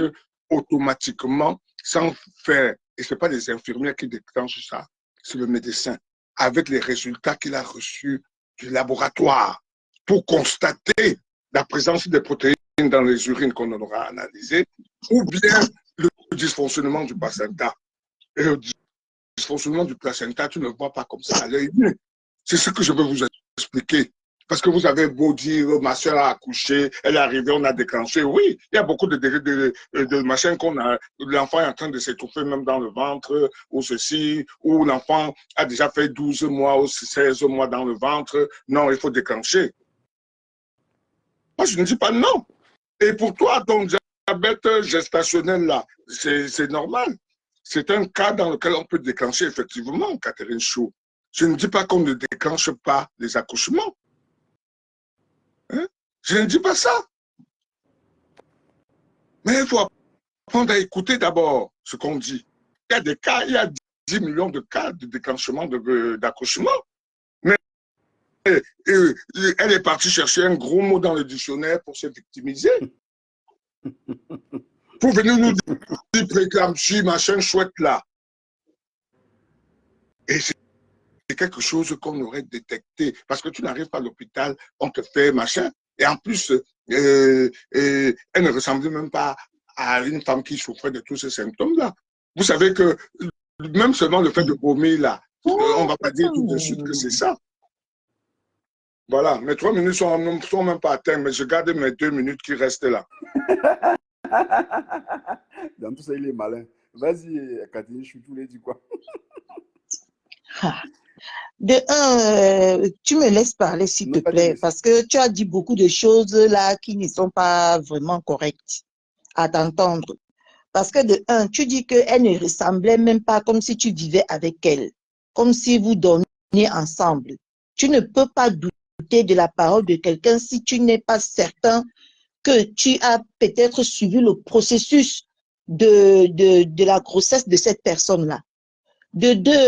automatiquement, sans faire, et ce n'est pas les infirmières qui déclenchent ça, c'est le médecin, avec les résultats qu'il a reçus du laboratoire, pour constater la présence des protéines dans les urines qu'on aura analysées, ou bien le dysfonctionnement du placenta. Et le dysfonctionnement du placenta, tu ne le vois pas comme ça à l'œil nu. C'est ce que je veux vous expliquer. Parce que vous avez beau dire, ma soeur a accouché, elle est arrivée, on a déclenché. Oui, il y a beaucoup de machins qu'on a. L'enfant est en train de s'étouffer même dans le ventre, ou ceci, ou l'enfant a déjà fait 12 mois ou 16 mois dans le ventre. Non, il faut déclencher. Moi, je ne dis pas non. Et pour toi, ton diabète gestationnel, là, c'est normal. C'est un cas dans lequel on peut déclencher, effectivement, Catherine Chou. Je ne dis pas qu'on ne déclenche pas les accouchements. Hein? Je ne dis pas ça. Mais il faut apprendre à écouter d'abord ce qu'on dit. Il y a des cas, il y a 10 millions de cas de déclenchement d'accouchement. Mais elle est partie chercher un gros mot dans le dictionnaire pour se victimiser. Pour venir nous dire prééclampsie, machin chouette là. Et c'est quelque chose qu'on aurait détecté. Parce que tu n'arrives pas à l'hôpital, on te fait machin. Et en plus, elle ne ressemblait même pas à une femme qui souffrait de tous ces symptômes-là. Vous savez que même seulement le fait de vomir là, on ne va pas dire tout de suite que c'est ça. Voilà, mes 3 minutes ne sont même pas atteintes, mais je garde mes 2 minutes qui restent là. Dans tout ça, il est malin. Vas-y, Catherine, je voulais dire quoi? De un, tu me laisses parler, s'il te plaît, parce que tu as dit beaucoup de choses là qui ne sont pas vraiment correctes à t'entendre. Parce que de un, tu dis qu'elle ne ressemblait même pas comme si tu vivais avec elle, comme si vous dormiez ensemble. Tu ne peux pas douter de la parole de quelqu'un si tu n'es pas certain que tu as peut-être suivi le processus de la grossesse de cette personne-là. De deux,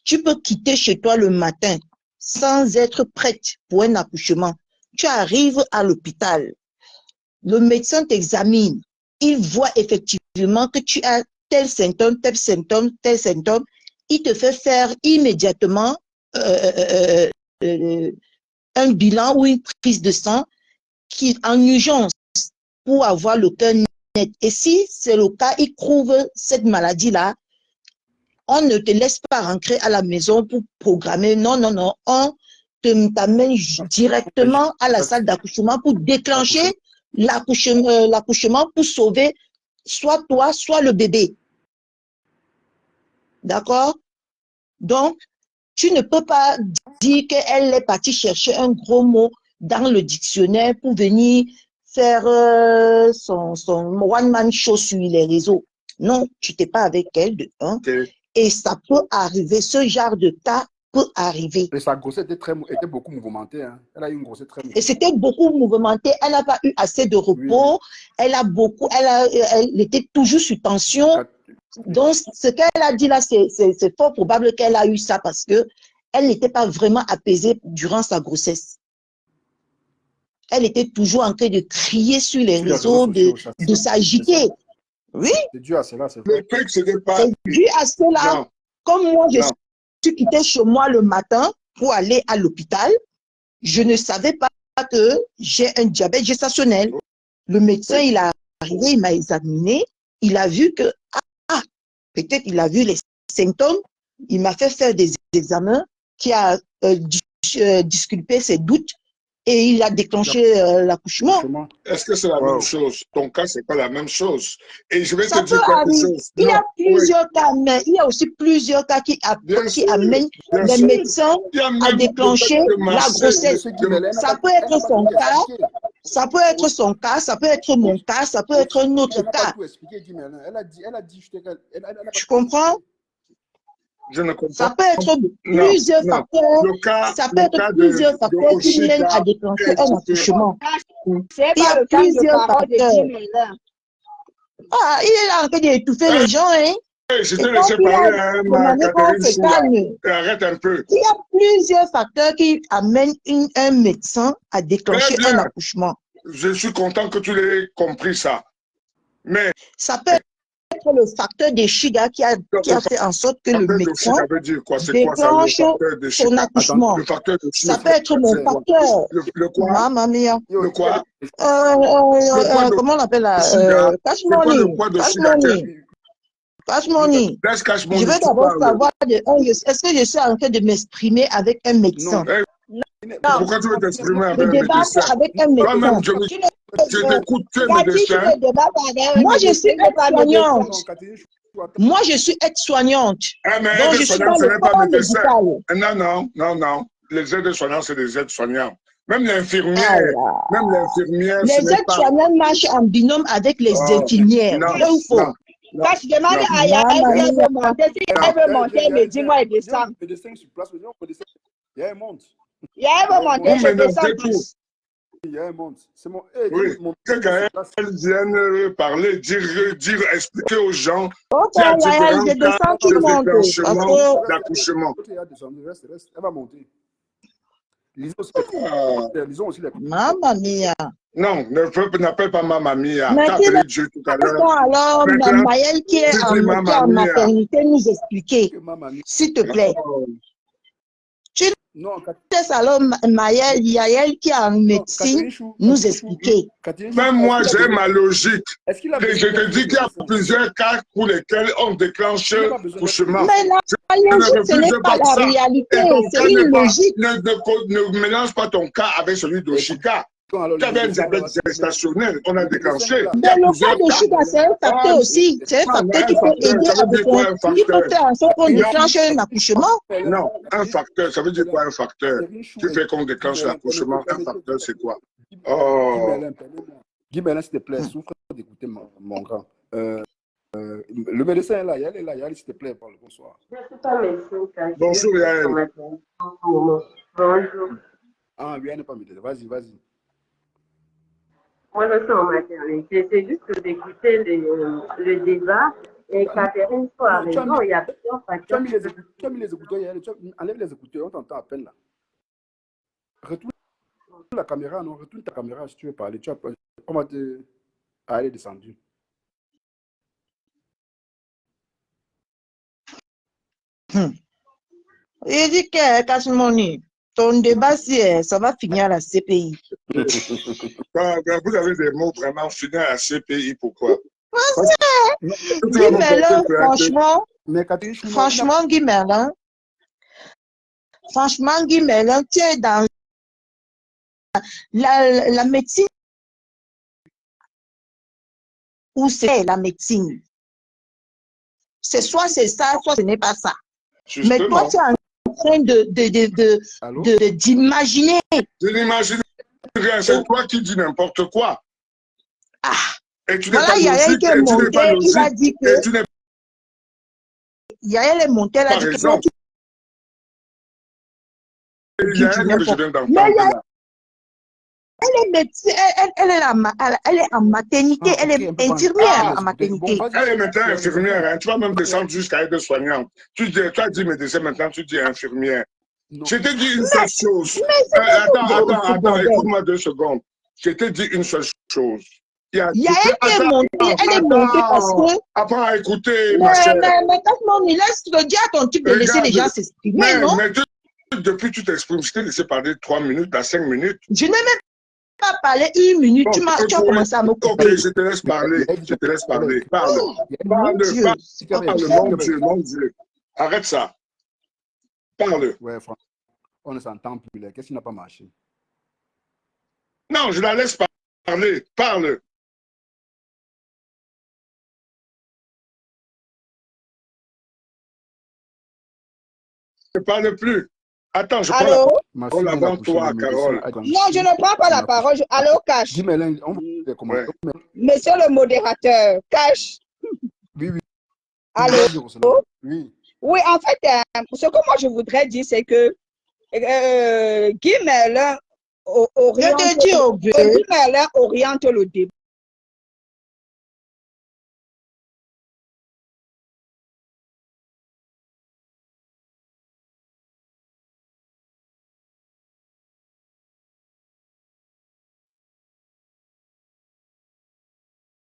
tu peux quitter chez toi le matin sans être prête pour un accouchement. Tu arrives à l'hôpital, le médecin t'examine, il voit effectivement que tu as tel symptôme, tel symptôme, tel symptôme, il te fait faire immédiatement un bilan ou une prise de sang qui en urgence pour avoir le cœur net. Et si c'est le cas, il trouve cette maladie-là, on ne te laisse pas rentrer à la maison pour programmer. Non, non, non. On t'amène directement à la salle d'accouchement pour déclencher l'accouchement pour sauver soit toi, soit le bébé. D'accord? Donc, tu ne peux pas dire qu'elle est partie chercher un gros mot dans le dictionnaire pour venir faire son one-man show sur les réseaux. Non, tu n'étais pas avec elle de un. Okay. Et ça peut arriver, ce genre de cas peut arriver. Et sa grossesse était beaucoup mouvementée. Hein. Elle a eu une grossesse très mouvementée. Et c'était beaucoup mouvementé. Elle n'a pas eu assez de repos. Oui. Elle était toujours sous tension. Donc, ce qu'elle a dit là, c'est fort probable qu'elle a eu ça parce que elle n'était pas vraiment apaisée durant sa grossesse. Elle était toujours en train de crier sur les réseaux, de s'agiter. Oui. C'est dû à cela, c'est vrai. Le truc, c'était pas... C'est dû à cela. Comme moi, je suis quittée chez moi le matin pour aller à l'hôpital, je ne savais pas que j'ai un diabète gestationnel. Le médecin, il est arrivé, il m'a examiné, il a vu que, peut-être il a vu les symptômes, il m'a fait faire des examens qui a disculpé ses doutes et il a déclenché l'accouchement. Est-ce que c'est la même chose? Ton cas, c'est pas la même chose. Et je vais ça te dire quelque chose. Il y a plusieurs cas, mais il y a aussi plusieurs cas qui amènent les médecins à déclencher la grossesse. Ça peut être son cas, ça peut être son cas, ça peut être mon cas, ça peut être un autre cas. Tu comprends? Je ne comprends. Ça peut être plusieurs facteurs. Ça peut être plusieurs facteurs qui mènent à déclencher un accouchement. Il y a plusieurs facteurs. Ah, il est là en train d'étouffer les gens, hein. Je te laisse parler, ma Catherine. Arrête un peu. Il y a plusieurs facteurs qui amènent un médecin à déclencher un accouchement. Je suis content que tu l'aies compris ça. Mais ça peut être le facteur des Shiga qui a fait en sorte que le médecin déclenche son accouchement. Ça peut être mon facteur. Le quoi? Mamma mia. Le quoi? Comment on appelle là? Cash money. Je veux d'abord savoir est-ce que je suis en train de m'exprimer avec un médecin? Non. Pourquoi tu veux t'exprimer avec un médecin? Avec un médecin. Je t'écoute, tu es médecin. Moi, je suis aide-soignante. Moi, je suis aide-soignante. Donc, je suis dans le corps médical. Non. Les aides-soignants, c'est des aides-soignants. Même l'infirmière. Les aides-soignants marchent en binôme avec les infirmières. Non. Quand je demande à Yael si elle veut monter, si elle veut monter, elle me dit moi, elle descend. Yael monte. Yael veut monter, je descends plus. Yael monte. C'est mon. Oui, que quand elle vienne parler, dire, expliquer aux gens qu'il y a différents cas de déclenchement d'accouchement. Elle va monter. Lisons aussi les. Mamma mia. Non, n'appelle pas Mamma mia. Mais T'as appelé Dieu tout à l'heure. Alors, Maëlle qui est en maternité nous expliquer, s'il te plaît. Tu laisses alors Maëlle, Yael qui est en médecine nous expliquer. Même moi, j'ai ma logique. Je te dis qu'il y a plusieurs cas pour lesquels on déclenche l'accouchement. Mais la logique, ce n'est pas la réalité, c'est une logique. Ne mélange pas ton cas avec celui d'Oshika. Tu avais un diabète gestationnel, on a déclenché. Mais le cas de Shida, c'est un facteur aussi. C'est un facteur qui peut aider qui peut faire en sorte qu'on déclenche un accouchement. Non, un facteur, ça veut dire quoi un facteur? Qui fait qu'on déclenche l'accouchement? Un facteur, c'est quoi? Oh. Guy Merlin, s'il te plaît, souffre d'écouter mon grand. Le médecin est là, Yael, s'il te plaît, parle, bonsoir. Je ne suis pas médecin. Bonjour, Yael. Bonjour. Ah, Yael n'est pas médecin, vas-y. Moi, je suis en maternité. C'est juste d'écouter le débat. Et Catherine, tu as raison, il y a plusieurs facteurs. Tu as mis les écouteurs hier, enlève les écouteurs, on t'entend à peine là. Retourne la caméra, non, retourne ta caméra si tu veux parler. On va te... Ah, elle est descendue. Il dit que Kashmoni, ton débat, ça va finir à la CPI. Vous avez des mots vraiment finis à la CPI, pourquoi? Guy Merlin, franchement, Guy Merlin, tu es dans la médecine ou c'est la médecine. C'est soit c'est ça, soit ce n'est pas ça. Justement. Mais toi, tu es en train d'imaginer. Je n'imagine rien, c'est toi qui dis n'importe quoi. Ah. Et tu n'es Voilà, pas logique, et tu n'es pas logique, il a dit que... et tu n'es Yael est montée, elle a par dit que... exemple. Il y a un que je viens d'entendre là. Elle est médecin, elle est en maternité, elle est infirmière en maternité. Elle est maintenant infirmière, hein. Tu vas même descendre jusqu'à être soignante. Tu as dit médecin, maintenant tu dis infirmière. Je t'ai dit une seule chose. Attends, écoute-moi 2 secondes. Je t'ai dit une seule chose. Il y a elle est montée parce que... Apprends à écouter, ma chère. Mais quand laisse le dire à ton type de laisser les gens s'exprimer, non? Mais depuis tu t'exprimes, je t'ai laissé parler 3 minutes à 5 minutes. Je n'ai même pas parlé 1 minute, Bon, tu as commencé à me couper. Ok, je te laisse parler, Parle. Parle, mon Dieu. Arrête ça. Parle. Ouais, Franck, on ne s'entend plus là. Qu'est-ce qui n'a pas marché? Non, je la laisse parler. Parle. Je ne parle plus. Attends, je parle. Allô? Parole avant toi, Carole. Non, je ne prends pas la parole. Allô, Cash. Ouais. Monsieur le modérateur, Cash. Oui. Allô? Oui. Oui, en fait, ce que moi je voudrais dire, c'est que Guy Merlin oriente le débat.